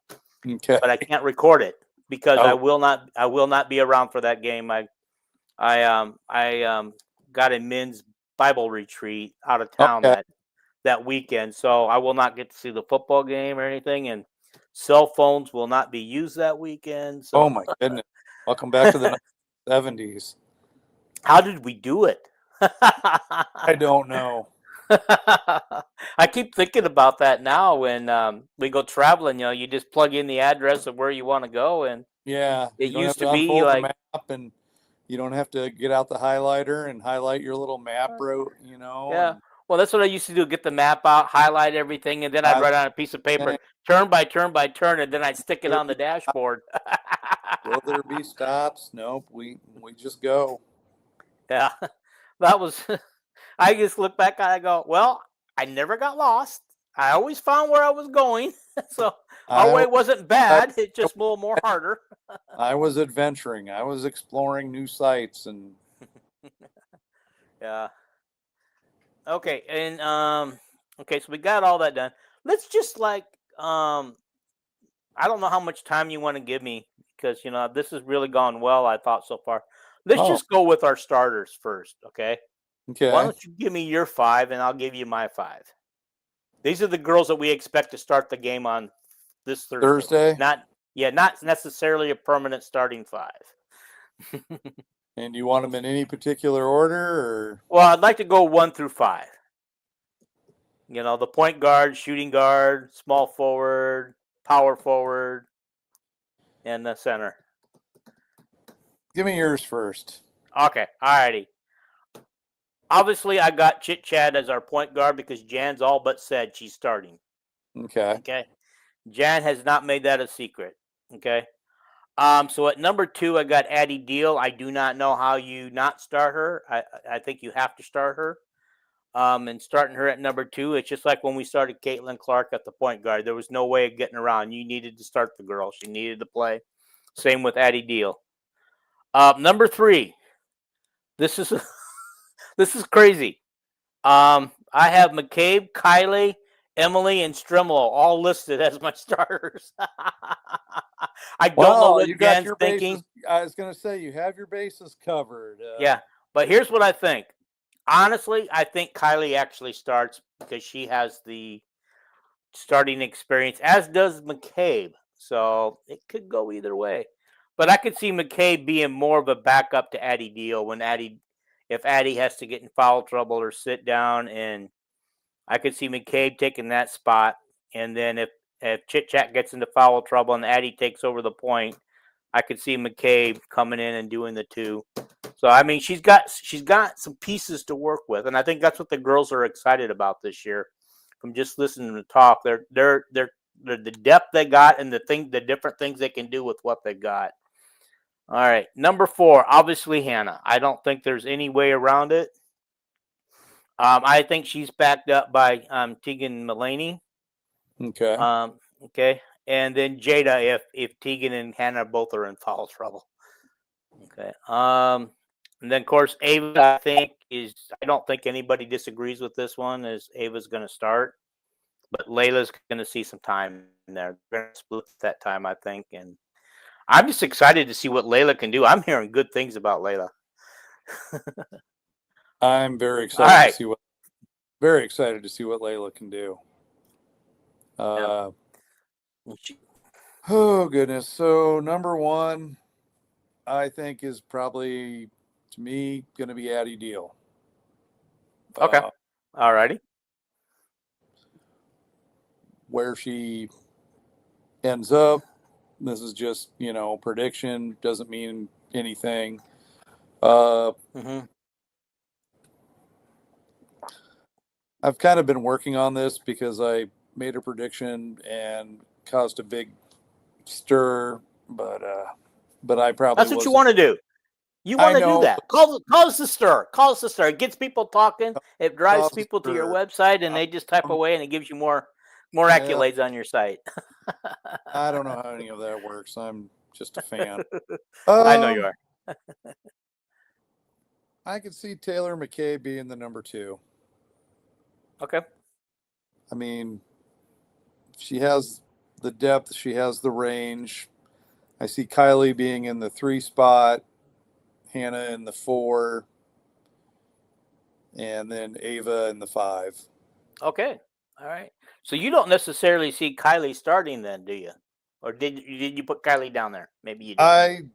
but I can't record it because I will not be around for that game. I got a men's Bible retreat out of town that weekend, so I will not get to see the football game or anything, and cell phones will not be used that weekend. So. Oh my goodness! Welcome back to the 70s. How did we do it? I don't know. I keep thinking about that now when we go traveling. You just plug in the address of where you want to go, and it used to be like map, and you don't have to get out the highlighter and highlight your little map route. Yeah. Well, that's what I used to do: get the map out, highlight everything, and then I'd write on a piece of paper, turn by turn by turn, and then I'd stick it on the dashboard. Will there be stops? Nope. We just go. Yeah, that was. I just look back and I go, well, I never got lost. I always found where I was going. So our way wasn't bad. It's just a little more harder. I was adventuring. I was exploring new sites and. Yeah. Okay. And okay, so we got all that done. Let's just I don't know how much time you want to give me because this has really gone well, I thought so far. Let's just go with our starters first, okay? Okay. Why don't you give me your 5 and I'll give you my 5. These are the girls that we expect to start the game on this Thursday. Not necessarily a permanent starting 5. And you want them in any particular order, or? Well, I'd like to go 1 through 5. The point guard, shooting guard, small forward, power forward, and the center. Give me yours first. Okay, alrighty. Obviously, I got Chit Chat as our point guard because Jan's all but said she's starting. Okay. Okay, Jan has not made that a secret. Okay. So at number 2, I got Addie Deal. I do not know how you not start her. I think you have to start her. And starting her at number 2, it's just like when we started Caitlin Clark at the point guard. There was no way of getting around. You needed to start the girl. She needed to play. Same with Addie Deal. Number 3. This is this is crazy. I have McCabe, Kylie, Emily, and Strimlo all listed as my starters. I don't know what you got Jan's your thinking. bases. I was going to say you have your bases covered. Yeah, but here's what I think. Honestly, I think Kylie actually starts because she has the starting experience, as does McCabe. So it could go either way. But I could see McCabe being more of a backup to Addie Deal if Addie has to get in foul trouble or sit down, and I could see McCabe taking that spot. And then if Chit Chat gets into foul trouble and Addie takes over the point, I could see McCabe coming in and doing the 2. So I mean, she's got some pieces to work with, and I think that's what the girls are excited about this year. From just listening to talk, they're the depth they got and the different things they can do with what they got. All right, number 4, obviously Hannah. I don't think there's any way around it. I think she's backed up by Tegan Mulaney. Okay. Okay, and then Jada if Tegan and Hannah both are in foul trouble. Okay. And then of course Ava, I don't think anybody disagrees with this one. Is Ava's going to start, but Layla's going to see some time in there. They're going to split that time, I think, and I'm just excited to see what Layla can do. I'm hearing good things about Layla. I'm very excited to see what Layla can do. Oh goodness. So number 1, I think is probably to me going to be Addie Deal. Okay. Alrighty. Where she ends up, this is just, prediction, doesn't mean anything. I've kind of been working on this because I made a prediction and caused a big stir, but I probably That's what you want to do. You want to do that. Call us the stir. Call us the stir. It gets people talking. It drives people to your website, and they just type away, and it gives you more accolades on your site. I don't know how any of that works. I'm just a fan. I know you are. I could see Taylor McKay being the number 2. Okay. I mean, she has the depth. She has the range. I see Kylie being in the 3 spot, Hannah in the 4, and then Ava in the 5. Okay. All right. So you don't necessarily see Kylie starting then, do you? Or did you put Kylie down there? Maybe you did.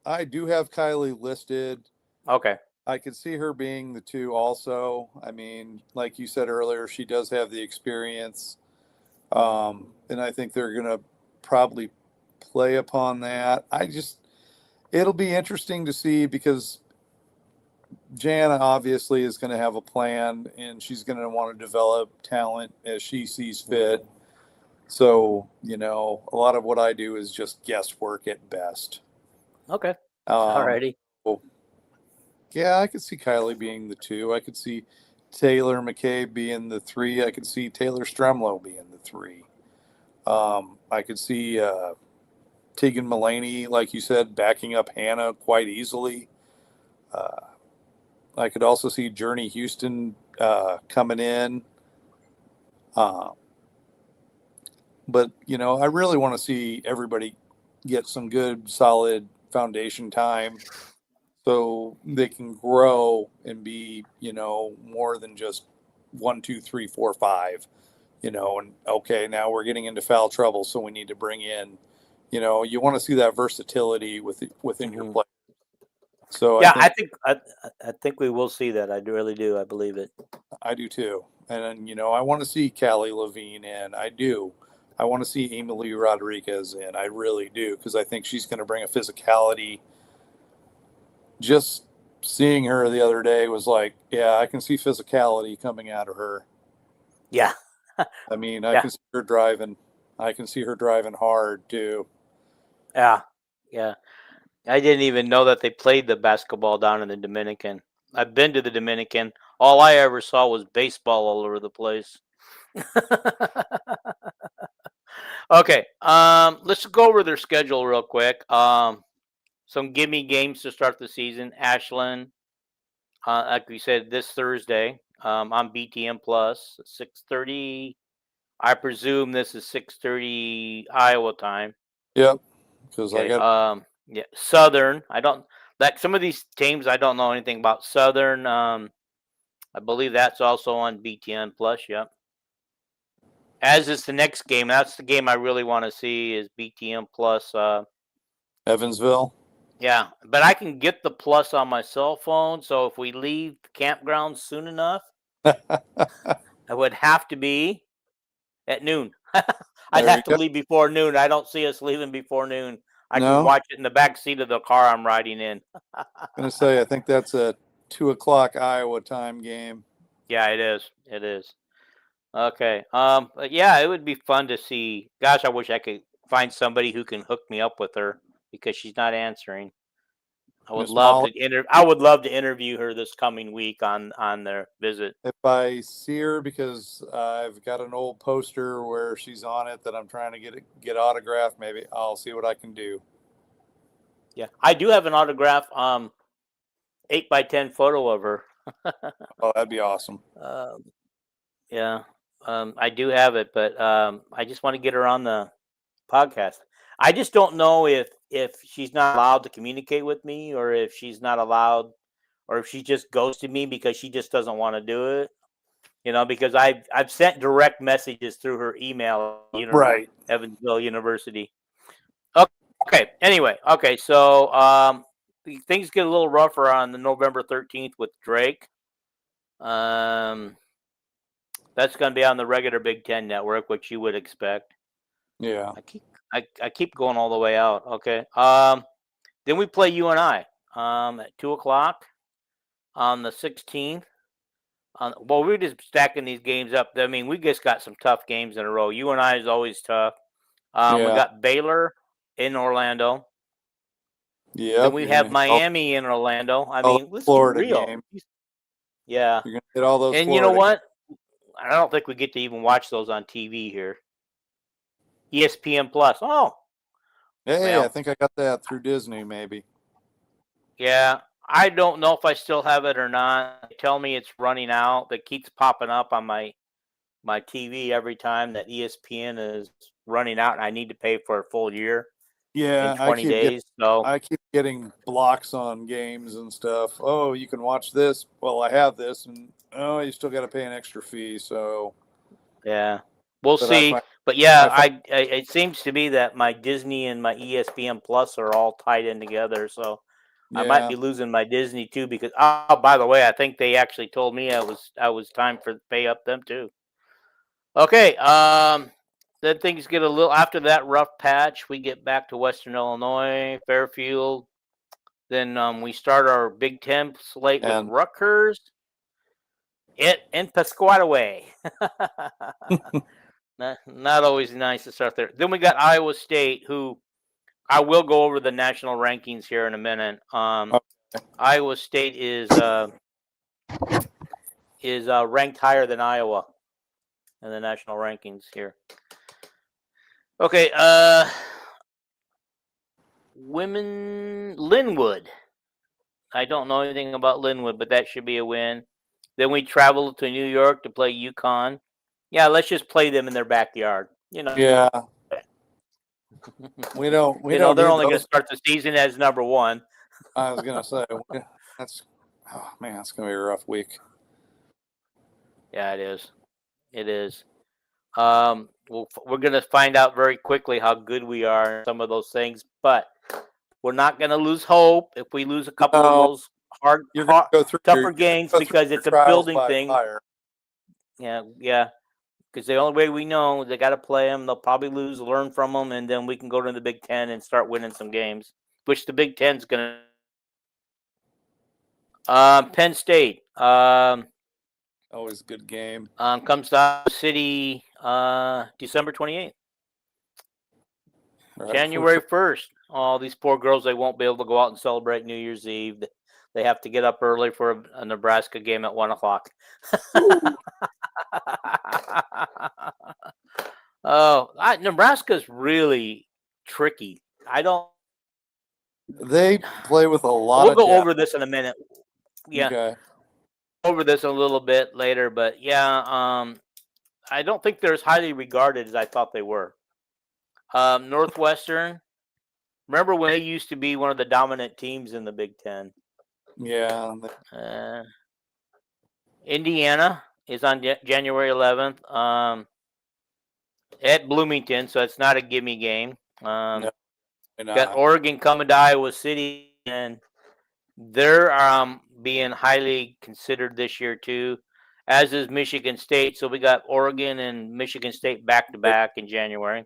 I do have Kylie listed. Okay. I could see her being the 2 also. I mean, like you said earlier, she does have the experience. And I think they're going to probably play upon that. It'll be interesting to see because Jana obviously is going to have a plan and she's going to want to develop talent as she sees fit. So, a lot of what I do is just guesswork at best. Okay. Alrighty. Yeah, I could see Kylie being the 2. I could see Taylor McCabe being the 3. I could see Taylor Stremlo being the 3. I could see Tegan Mulaney, like you said, backing up Hannah quite easily. I could also see Journey Houston coming in. But, I really want to see everybody get some good, solid foundation time so they can grow and be, more than just 1, 2, 3, 4, 5, and okay, now we're getting into foul trouble, so we need to bring in, you want to see that versatility within your play. So yeah, I think we will see that. I really do. I believe it. I do too. And I want to see Callie Levine in. I do. I want to see Emily Rodriguez in. I really do, because I think she's going to bring a physicality just seeing her the other day was like, yeah, I can see physicality coming out of her. Yeah. I mean, I Yeah. can see her driving. I can see her driving hard too. Yeah. Yeah. I didn't even know that they played the basketball down in the Dominican. I've been to the Dominican. All I ever saw was baseball all over the place. Okay. Let's go over their schedule real quick. Some gimme games to start the season. Ashland, like we said, this Thursday, on BTN Plus, 6:30. I presume this is 6:30 Iowa time. Yep. Because I Okay. got Yeah. Southern. I don't like some of these teams. I don't know anything about Southern. I believe that's also on BTN Plus. Yep. As is the next game. That's the game I really want to see is BTN Plus. Evansville. Yeah, but I can get the Plus on my cell phone. So if we leave the campground soon enough, I would have to be at noon. I'd There you have to go. leave before noon. I don't see us leaving before noon. I can No, watch it in the back seat of the car I'm riding in. I'm gonna say I think that's a 2 o'clock Iowa time game. Yeah, it is. It is. Okay. But yeah, it would be fun to see. Gosh, I wish I could find somebody who can hook me up with her because she's not answering. I would Miss love Molly. to I would love to interview her this coming week on their visit. If I see her, because I've got an old poster where she's on it that I'm trying to get autographed, maybe I'll see what I can do. Yeah, I do have an autograph 8x10 photo of her. Oh, that'd be awesome. um, yeah, I do have it, but I just want to get her on the podcast. I just don't know if she's not allowed to communicate with me, or if she's not allowed, or if she just ghosted me because she just doesn't want to do it. Because I've sent direct messages through her email, Right. Evansville University. Okay. Anyway, okay. So things get a little rougher on the November 13th with Drake. That's going to be on the regular Big Ten network, which you would expect. Yeah. I keep going all the way out. Okay. Then we play UNI at 2 o'clock on the 16th. Well, we're just stacking these games up. I mean, we just got some tough games in a row. UNI is always tough. We Yeah. got Baylor in Orlando. Yep. Then we You're have gonna hit all, Miami in Orlando. I all mean, the let's get Florida real. game. Yeah. You're gonna hit all those And you know Florida games. what? I don't think we get to even watch those on TV here. ESPN Plus. Oh, Hey, I well, think I got that through Disney, maybe. yeah. I don't know if I still have it or not. They tell me it's running out. That keeps popping up on my TV every time that ESPN is running out, and I need to pay for a full year in Yeah, 20 days. So I keep getting blocks on games and stuff. Oh, you can watch this. Well, I have this, and oh, you still got to pay an extra fee. So, yeah, we'll but I see. find But yeah, I find it seems to be that my Disney and my ESPN Plus are all tied in together. So I might yeah, be losing my Disney too because oh, by the way, I think they actually told me I was time for pay up them too. Okay, then things get a little after that rough patch. We get back to Western Illinois, Fairfield. Then we start our Big Ten slate with and Rutgers in Piscataway. Not always nice to start there. Then we got Iowa State, who I will go over the national rankings here in a minute. Iowa State is ranked higher than Iowa in the national rankings here. Okay, women Linwood. I don't know anything about Linwood, but that should be a win. Then we travel to New York to play UConn. Yeah, let's just play them in their backyard. yeah, we don't They're need only going to those. start the season as number one. I was gonna say that's oh man, it's gonna be a rough week. Yeah, it is. It is. We're going to find out very quickly how good we are in some of those things, but we're not going to lose hope if we lose a couple of No, those hard, you're gonna go through tougher games because your it's a trials building by thing. fire. Yeah. Because the only way we know they got to play them. They'll probably lose, learn from them, and then we can go to the Big Ten and start winning some games. Which the Big Ten's going to Penn State. Always a good game. Comes to Iowa City December 28th. Right January 1st. All these poor girls, they won't be able to go out and celebrate New Year's Eve. They have to get up early for a Nebraska game at 1 o'clock. Nebraska's really tricky. They play with a lot We'll of go depth. over this in a minute. Yeah. Okay. Over this a little bit later, but yeah, I don't think they're as highly regarded as I thought they were. Northwestern. Remember when they used to be one of the dominant teams in the Big Ten? Yeah. Indiana is on January 11th at Bloomington, so it's not a gimme game. No, Got Oregon coming to Iowa City, and they're being highly considered this year too, as is Michigan State. So we got Oregon and Michigan State back to back in January.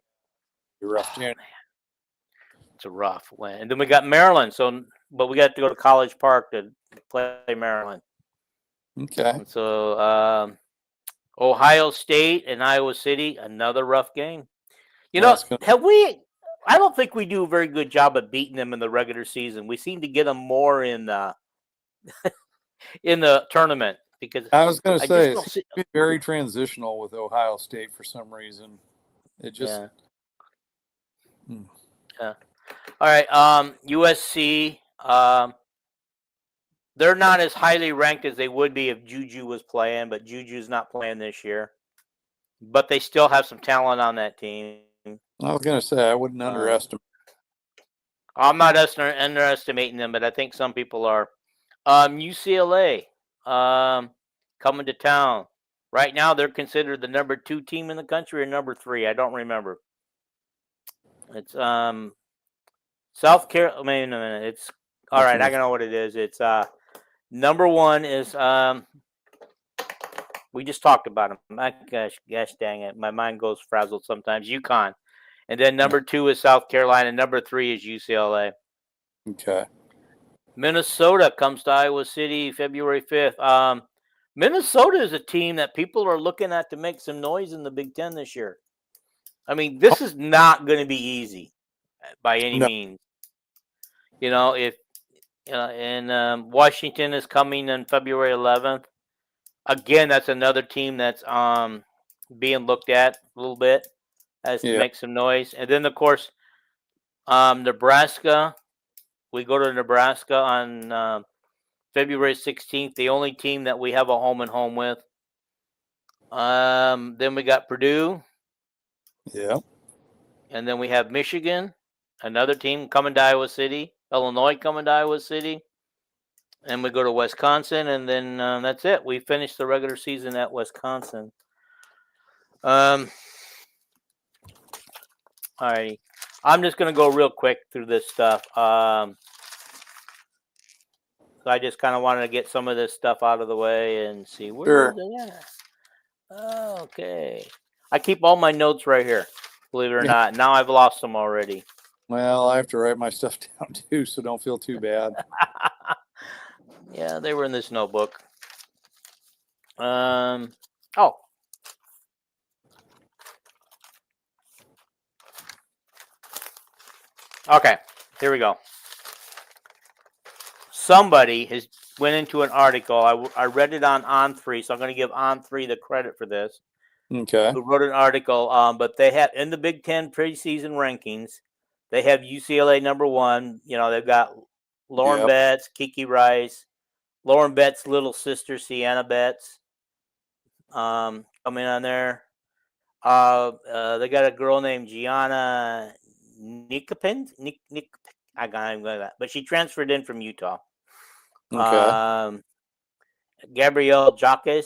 Rough. Man. It's a rough win. And then we got Maryland. But we got to go to College Park to play Maryland. Okay. And so Ohio State and Iowa City, another rough game. I don't think we do a very good job of beating them in the regular season. We seem to get them more in the in the tournament because I was going to say it's very transitional with Ohio State for some reason. It just yeah. All right, USC. They're not as highly ranked as they would be if Juju was playing, but Juju's not playing this year. But they still have some talent on that team. I was going to say I wouldn't underestimate. I'm not underestimating them, but I think some people are. UCLA coming to town. Right now, they're considered the number 2 team in the country or number 3. I don't remember. It's South Carolina. It's all right. I know what it is. It's number 1 is we just talked about them. My gosh dang it, my mind goes frazzled sometimes. UConn, and then number 2 is South Carolina. Number 3 is UCLA. Okay. Minnesota comes to Iowa City February 5th. Minnesota is a team that people are looking at to make some noise in the Big Ten this year. I mean, this is not going to be easy by any means. And Washington is coming on February 11th. Again, that's another team that's being looked at a little bit as to make some noise. And then, of course, Nebraska. We go to Nebraska on February 16th, the only team that we have a home and home with. Then we got Purdue. Yeah. And then we have Michigan, another team coming to Iowa City. Illinois coming to Iowa City. And we go to Wisconsin, and then that's it. We finished the regular season at Wisconsin. All right. I'm just going to go real quick through this stuff. So I just kind of wanted to get some of this stuff out of the way and see where are they at. Okay. I keep all my notes right here, believe it or not. Now I've lost them already. Well, I have to write my stuff down too, so don't feel too bad. Yeah, they were in this notebook. Oh. Okay, here we go. Somebody has went into an article. I read it on On3, so I'm going to give On3 the credit for this. Okay. Who wrote an article? But they have in the Big Ten preseason rankings, they have UCLA number 1. They've got Lauren Betts, Kiki Rice, Lauren Betts' little sister Sienna Betts, coming on there. They got a girl named Gianna Nikopin. I got that, but she transferred in from Utah. Okay. Gabrielle Jacques. I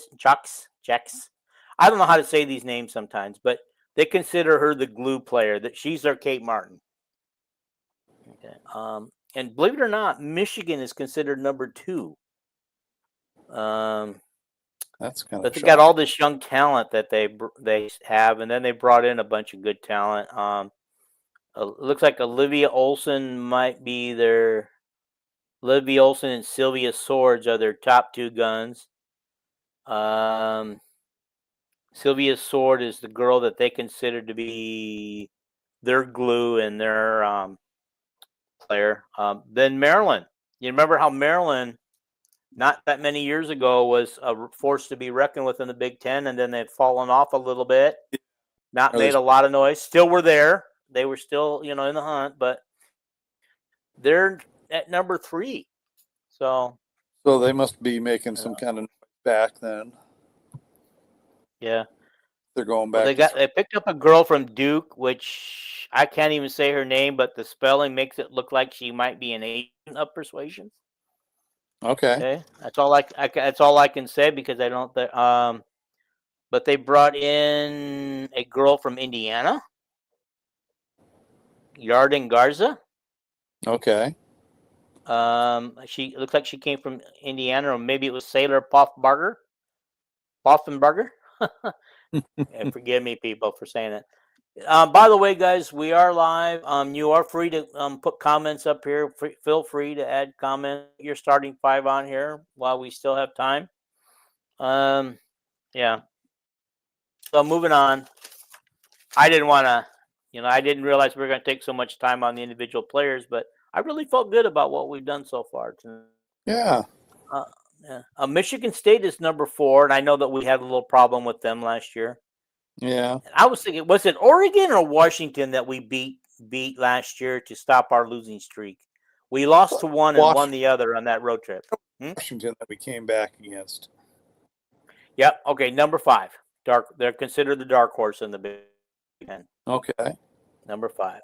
don't know how to say these names sometimes, but they consider her the glue player. That she's their Kate Martin. Okay. And believe it or not, Michigan is considered number 2. That's kind of. But they got all this young talent that they have, and then they brought in a bunch of good talent. It looks like Olivia Olson might be their Livy Olson and Sylvia Swords are their top two guns. Sylvia Sword is the girl that they consider to be their glue and their player. Then Maryland. You remember how Maryland, not that many years ago, was a force to be reckoned with in the Big Ten, and then they'd fallen off a little bit, not made a lot of noise. Still were there. They were still, in the hunt, but they're at number 3. So they must be making some kind of back then. Yeah. They're going Well, back. they picked up a girl from Duke, which I can't even say her name, but the spelling makes it look like she might be an agent of persuasion. Okay. Okay, that's all I can say because I don't. But they brought in a girl from Indiana, Yarden Garza. Okay. She looks like she came from Indiana, or maybe it was Sailor Poffenbarger. And forgive me, people, for saying it. By the way, guys, we are live. You are free to put comments up here. Feel free to add comments. You're starting 5 on here while we still have time. Yeah. So moving on. I didn't want to, I didn't realize we were going to take so much time on the individual players, but I really felt good about what we've done so far. Yeah. Yeah. Michigan State is number 4, and I know that we had a little problem with them last year. Yeah. And I was thinking, was it Oregon or Washington that we beat last year to stop our losing streak? We lost to one and won the other on that road trip. Washington that we came back against. Yep. Okay. Number 5. They're considered the dark horse in the Big Ten. Okay. Number 5.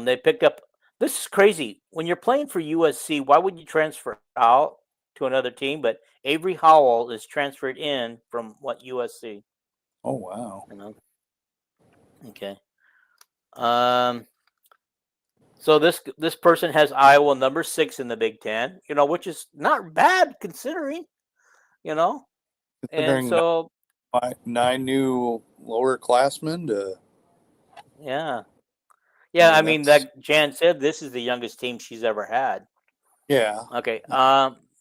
They picked up. This is crazy. When you're playing for USC, why would you transfer out to another team? But Avery Howell is transferred in from USC. Oh wow. Okay. So this person has Iowa number 6 in the Big Ten, which is not bad considering, and so 9 new lower classmen to. Yeah. I mean, like Jan said, this is the youngest team she's ever had. Yeah. Okay.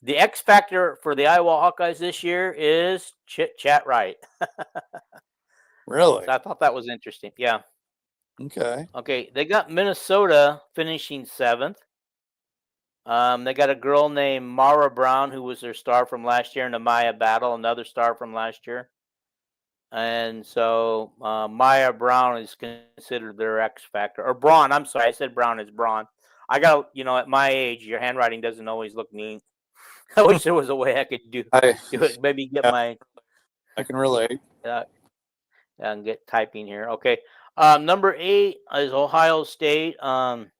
The X factor for the Iowa Hawkeyes this year is Chit Chat Wright. Really? So I thought that was interesting. Yeah. Okay. Okay. They got Minnesota finishing 7th. They got a girl named Mara Brown, who was their star from last year, and Amaya Battle, another star from last year. And so Maya Brown is considered their X factor. Or Braun, I'm sorry, I said Brown, it's Braun. I got, at my age, your handwriting doesn't always look neat. I wish there was a way I could do it. Maybe get my. I can relate. And get typing here. Okay. Number 8 is Ohio State. And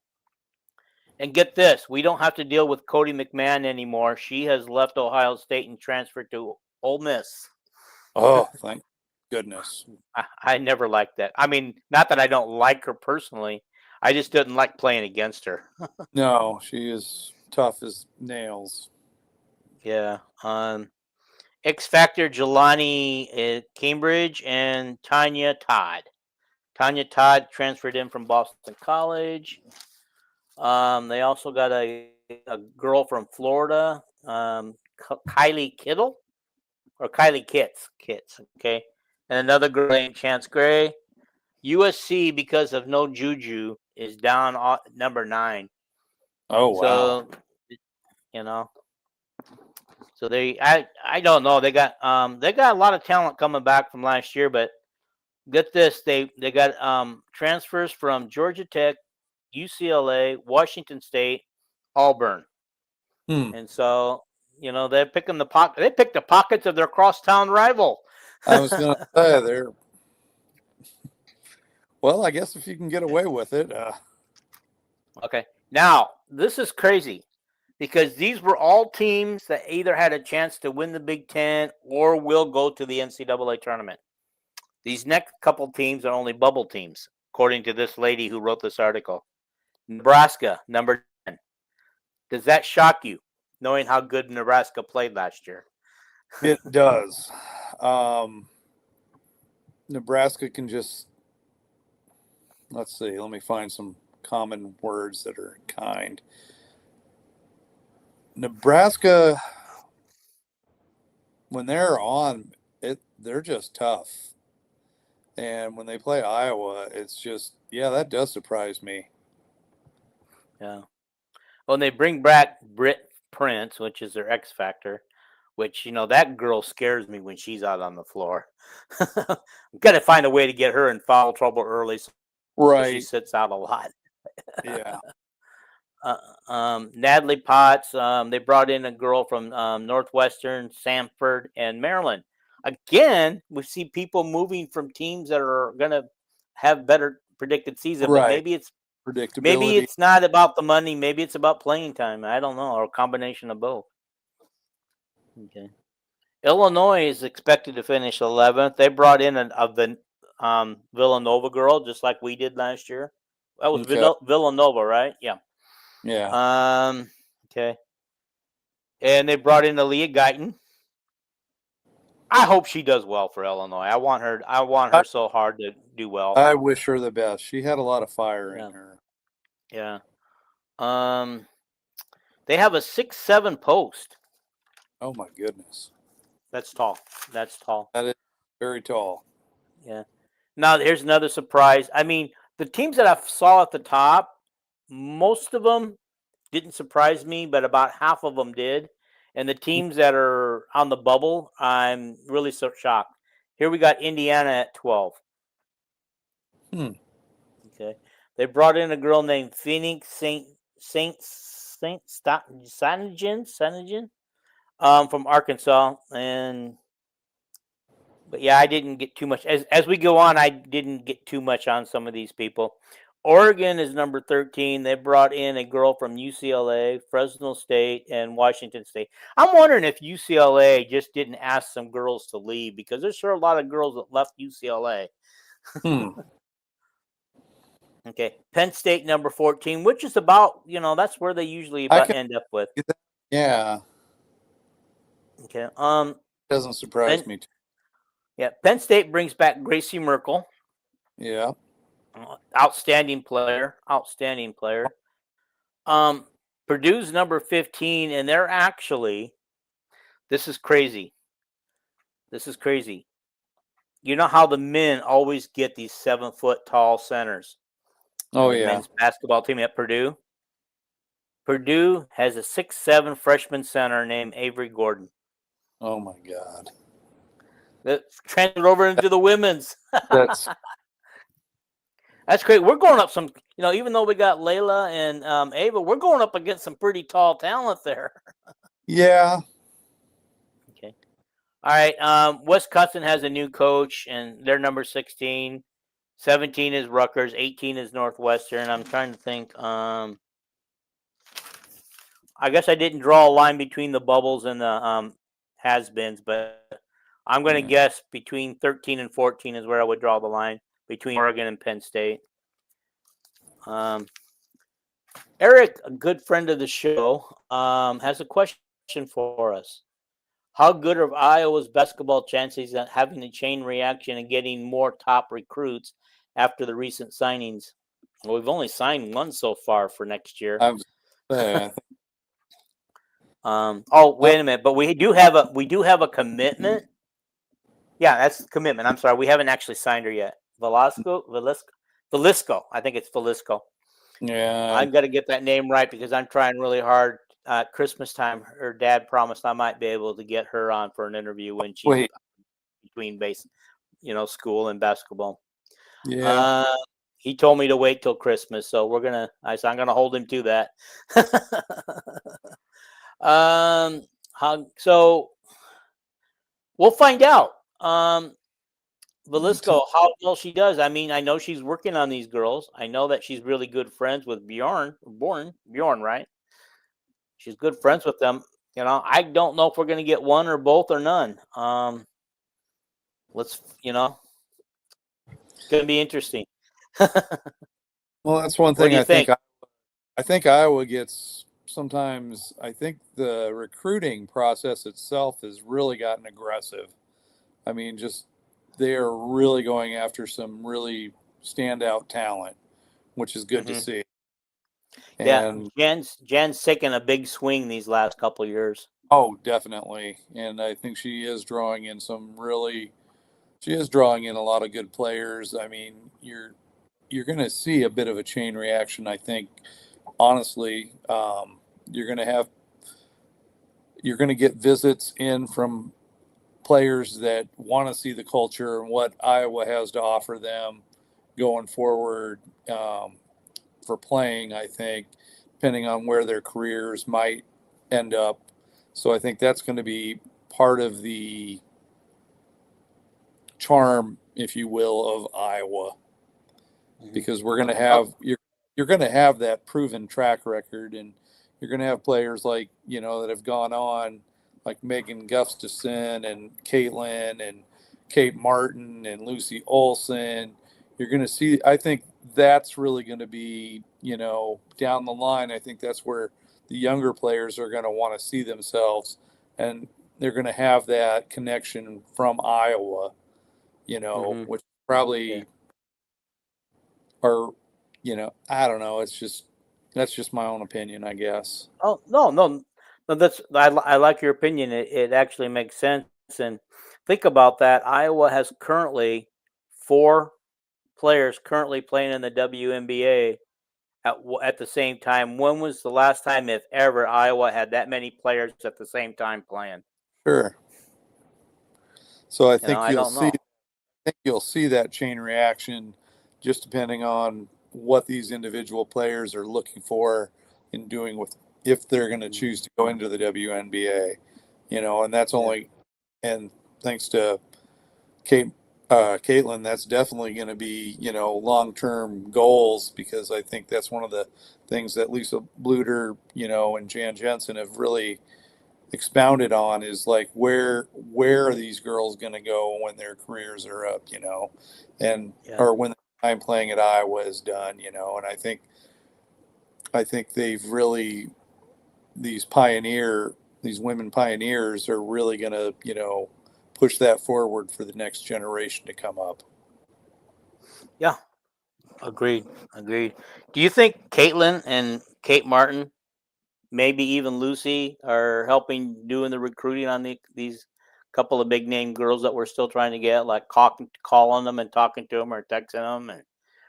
get this, we don't have to deal with Cody McMahon anymore. She has left Ohio State and transferred to Ole Miss. Oh, thank goodness. I never liked that. I mean, not that I don't like her personally. I just didn't like playing against her. No, she is tough as nails. Yeah. X Factor, Jelani Cambridge, and Tanya Todd. Tanya Todd transferred in from Boston College. They also got a girl from Florida, Kylie Kittle, or Kylie Kitts, okay, and another girl named Chance Gray. USC, because of no Juju, is down number 9. Oh wow! So, so I don't know. They got a lot of talent coming back from last year, but get this, they got transfers from Georgia Tech, UCLA, Washington State, Auburn. And so, they're picking they picked the pockets of their crosstown rival. I was going to say they're. Well, I guess if you can get away with it. Okay. Now, this is crazy because these were all teams that either had a chance to win the Big Ten or will go to the NCAA tournament. These next couple teams are only bubble teams, according to this lady who wrote this article. Nebraska, number 10. Does that shock you, knowing how good Nebraska played last year? It does. Nebraska can just, let's see, let me find some common words that are kind. Nebraska, when they're on it, they're just tough. And when they play Iowa, it's just, yeah, that does surprise me. Yeah. Well, they bring back Britt Prince, which is their X factor, which, that girl scares me when she's out on the floor. Got to find a way to get her in foul trouble early so she Right. sits out a lot. Yeah. Natalie Potts, they brought in a girl from Northwestern, Samford, and Maryland. Again, we see people moving from teams that are going to have better predicted season, but Right. maybe Predictability. it's not about the money. Maybe it's about playing time. I don't know, or a combination of both. Okay. Illinois is expected to finish 11th. They brought in the Villanova girl, just like we did last year. That was Okay. Villanova, right? Yeah. Yeah. Okay. And they brought in Aaliyah Guyton. I hope she does well for Illinois. I want her so hard to do well. I wish her the best. She had a lot of fire in her. Yeah. They have a 6'7" post. Oh my goodness. That's tall. That is very tall. Yeah. Now here's another surprise. I mean, the teams that I saw at the top, most of them didn't surprise me, but about half of them did. And the teams that are on the bubble, I'm really so shocked. Here we got Indiana at 12. Okay. They brought in a girl named Phoenix Sanajan from Arkansas, but yeah, I didn't get too much as we go on. I didn't get too much on some of these people. Oregon is number 13. They brought in a girl from UCLA, Fresno State, and Washington State. I'm wondering if UCLA just didn't ask some girls to leave, because there's sure a lot of girls that left UCLA. Okay. Penn State number 14, which is about, that's where they usually end up with. Yeah. Okay. Doesn't surprise me. Yeah. Penn State brings back Gracie Merkel. Yeah. Outstanding player. Purdue's number 15, and they're actually, this is crazy. You know how the men always get these 7-foot tall centers? Oh, the yeah. Men's basketball team at Purdue. Purdue has a 6'7" freshman center named Avery Gordon. Oh my God. That's transferred over into the women's. That's great. We're going up some, even though we got Layla and Ava, we're going up against some pretty tall talent there. Yeah. Okay. All right. Wisconsin has a new coach, and they're number 16. 17 is Rutgers. 18 is Northwestern. I'm trying to think. I guess I didn't draw a line between the bubbles and the has-beens, but I'm going to guess between 13 and 14 is where I would draw the line between Oregon and Penn State. Eric, a good friend of the show, has a question for us. How good are Iowa's basketball chances at having a chain reaction and getting more top recruits after the recent signings? Well, we've only signed one so far for next year. Wait a minute, but we do have a commitment. Yeah, that's commitment. I'm sorry, we haven't actually signed her yet. Velisco. I think it's Velisco. Yeah. I've got to get that name right because I'm trying really hard. Christmas time, her dad promised I might be able to get her on for an interview when she's between school and basketball. Yeah. He told me to wait till Christmas, so I'm gonna hold him to that. So we'll find out. Velisco, how well she does. I mean, I know she's working on these girls. I know that she's really good friends with Bjorn, right? She's good friends with them. I don't know if we're going to get one or both or none. It's going to be interesting. Well, that's one thing I think Iowa gets sometimes. I think the recruiting process itself has really gotten aggressive. I mean, they are really going after some really standout talent, which is good to see. And Jen's taken a big swing these last couple of years. oh, definitely. And I think she is drawing in she is drawing in a lot of good players. I mean, you're going to see a bit of a chain reaction, I think. Honestly, you're going to have you're going to get visits in from players that want to see the culture and what Iowa has to offer them going forward, for playing, I think, depending on where their careers might end up. So I think that's going to be part of the charm, if you will, of Iowa, because we're going to have you're going to have that proven track record, and you're going to have players like, that have gone on, like Megan Gustafson and Caitlin and Kate Martin and Lucy Olson. You're going to see, I think that's really going to be, down the line. I think that's where the younger players are going to want to see themselves, and they're going to have that connection from Iowa, which probably are, I don't know. That's just my own opinion, I guess. Oh, no. That's I like your opinion. It actually makes sense. And think about that. Iowa has currently 4 players currently playing in the WNBA at the same time. When was the last time, if ever, Iowa had that many players at the same time playing? Sure. So I I don't know. think you'll see that chain reaction, just depending on what these individual players are looking for in doing with, if they're going to choose to go into the WNBA, and that's only, and thanks to Caitlin, that's definitely going to be, long-term goals, because I think that's one of the things that Lisa Bluter, and Jan Jensen have really expounded on, is like, where are these girls going to go when their careers are up, and or when the time playing at Iowa is done, and I think they've really, these women pioneers are really going to, push that forward for the next generation to come up. Yeah, agreed. Do you think Caitlin and Kate Martin, maybe even Lucy, are helping doing the recruiting on these couple of big name girls that we're still trying to get, like calling them and talking to them or texting them,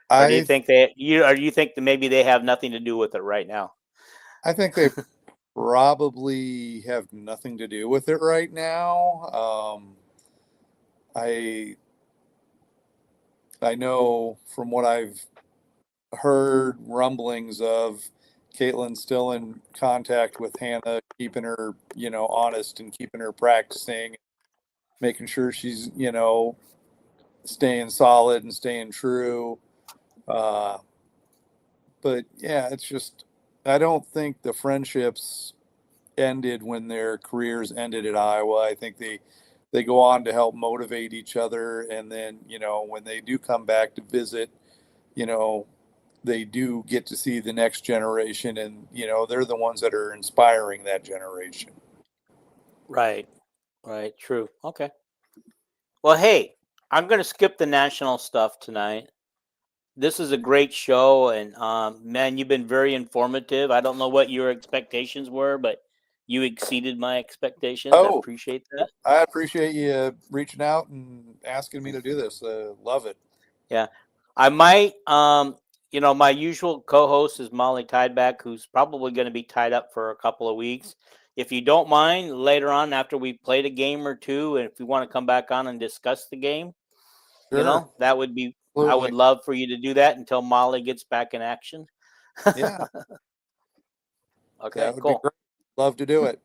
or do you think you think that maybe they have nothing to do with it right now? I think they probably have nothing to do with it right now. I know from what I've heard rumblings of, Caitlin still in contact with Hannah, keeping her, honest, and keeping her practicing, making sure she's, staying solid and staying true. But yeah, it's just, I don't think the friendships ended when their careers ended at Iowa. I think they go on to help motivate each other, and then, when they do come back to visit, you know, they do get to see the next generation, and they're the ones that are inspiring that generation. Right. True. Okay. Well, hey, I'm going to skip the national stuff tonight. This is a great show, and man, you've been very informative. I don't know what your expectations were, but you exceeded my expectations. I Oh, appreciate that. I appreciate you reaching out and asking me to do this. Love it. Yeah, I might. My usual co-host is Molly Tideback, who's probably going to be tied up for a couple of weeks. If you don't mind, later on after we played a game or two, and if you want to come back on and discuss the game, Sure. that would be. I Absolutely. would love for you to do that until Molly gets back in action. Yeah, Okay, that would be cool. great. Love to do it.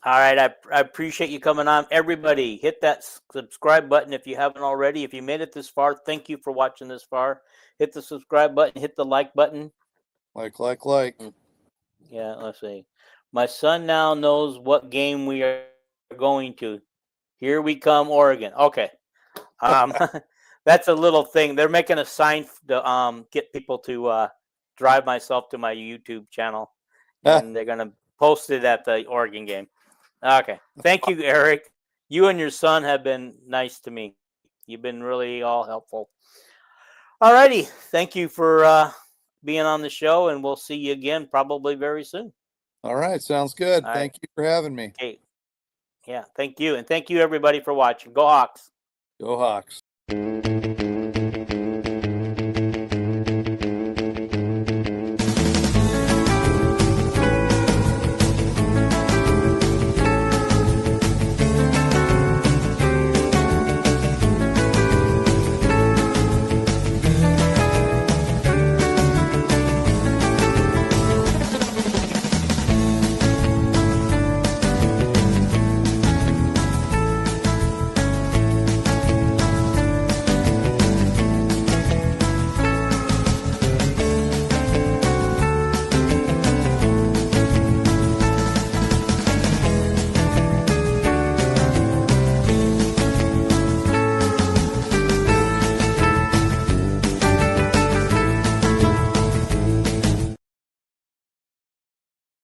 All right, I appreciate you coming on. Everybody, hit that subscribe button if you haven't already. If you made it this far, thank you for watching this far. Hit the subscribe button, hit the like button. Like. Yeah, let's see. My son now knows what game we are going to. Here we come, Oregon. Okay. Um, that's a little thing. They're making a sign to get people to drive myself to my YouTube channel, and they're gonna post it at the Oregon game. Okay. Thank you, Eric. You and your son have been nice to me. You've been really all helpful. All righty. Thank you for being on the show, and we'll see you again probably very soon. All right. Sounds good. All Thank right. you for having me. Okay. Yeah. Thank you. And thank you, everybody, for watching. Go Hawks. Go Hawks.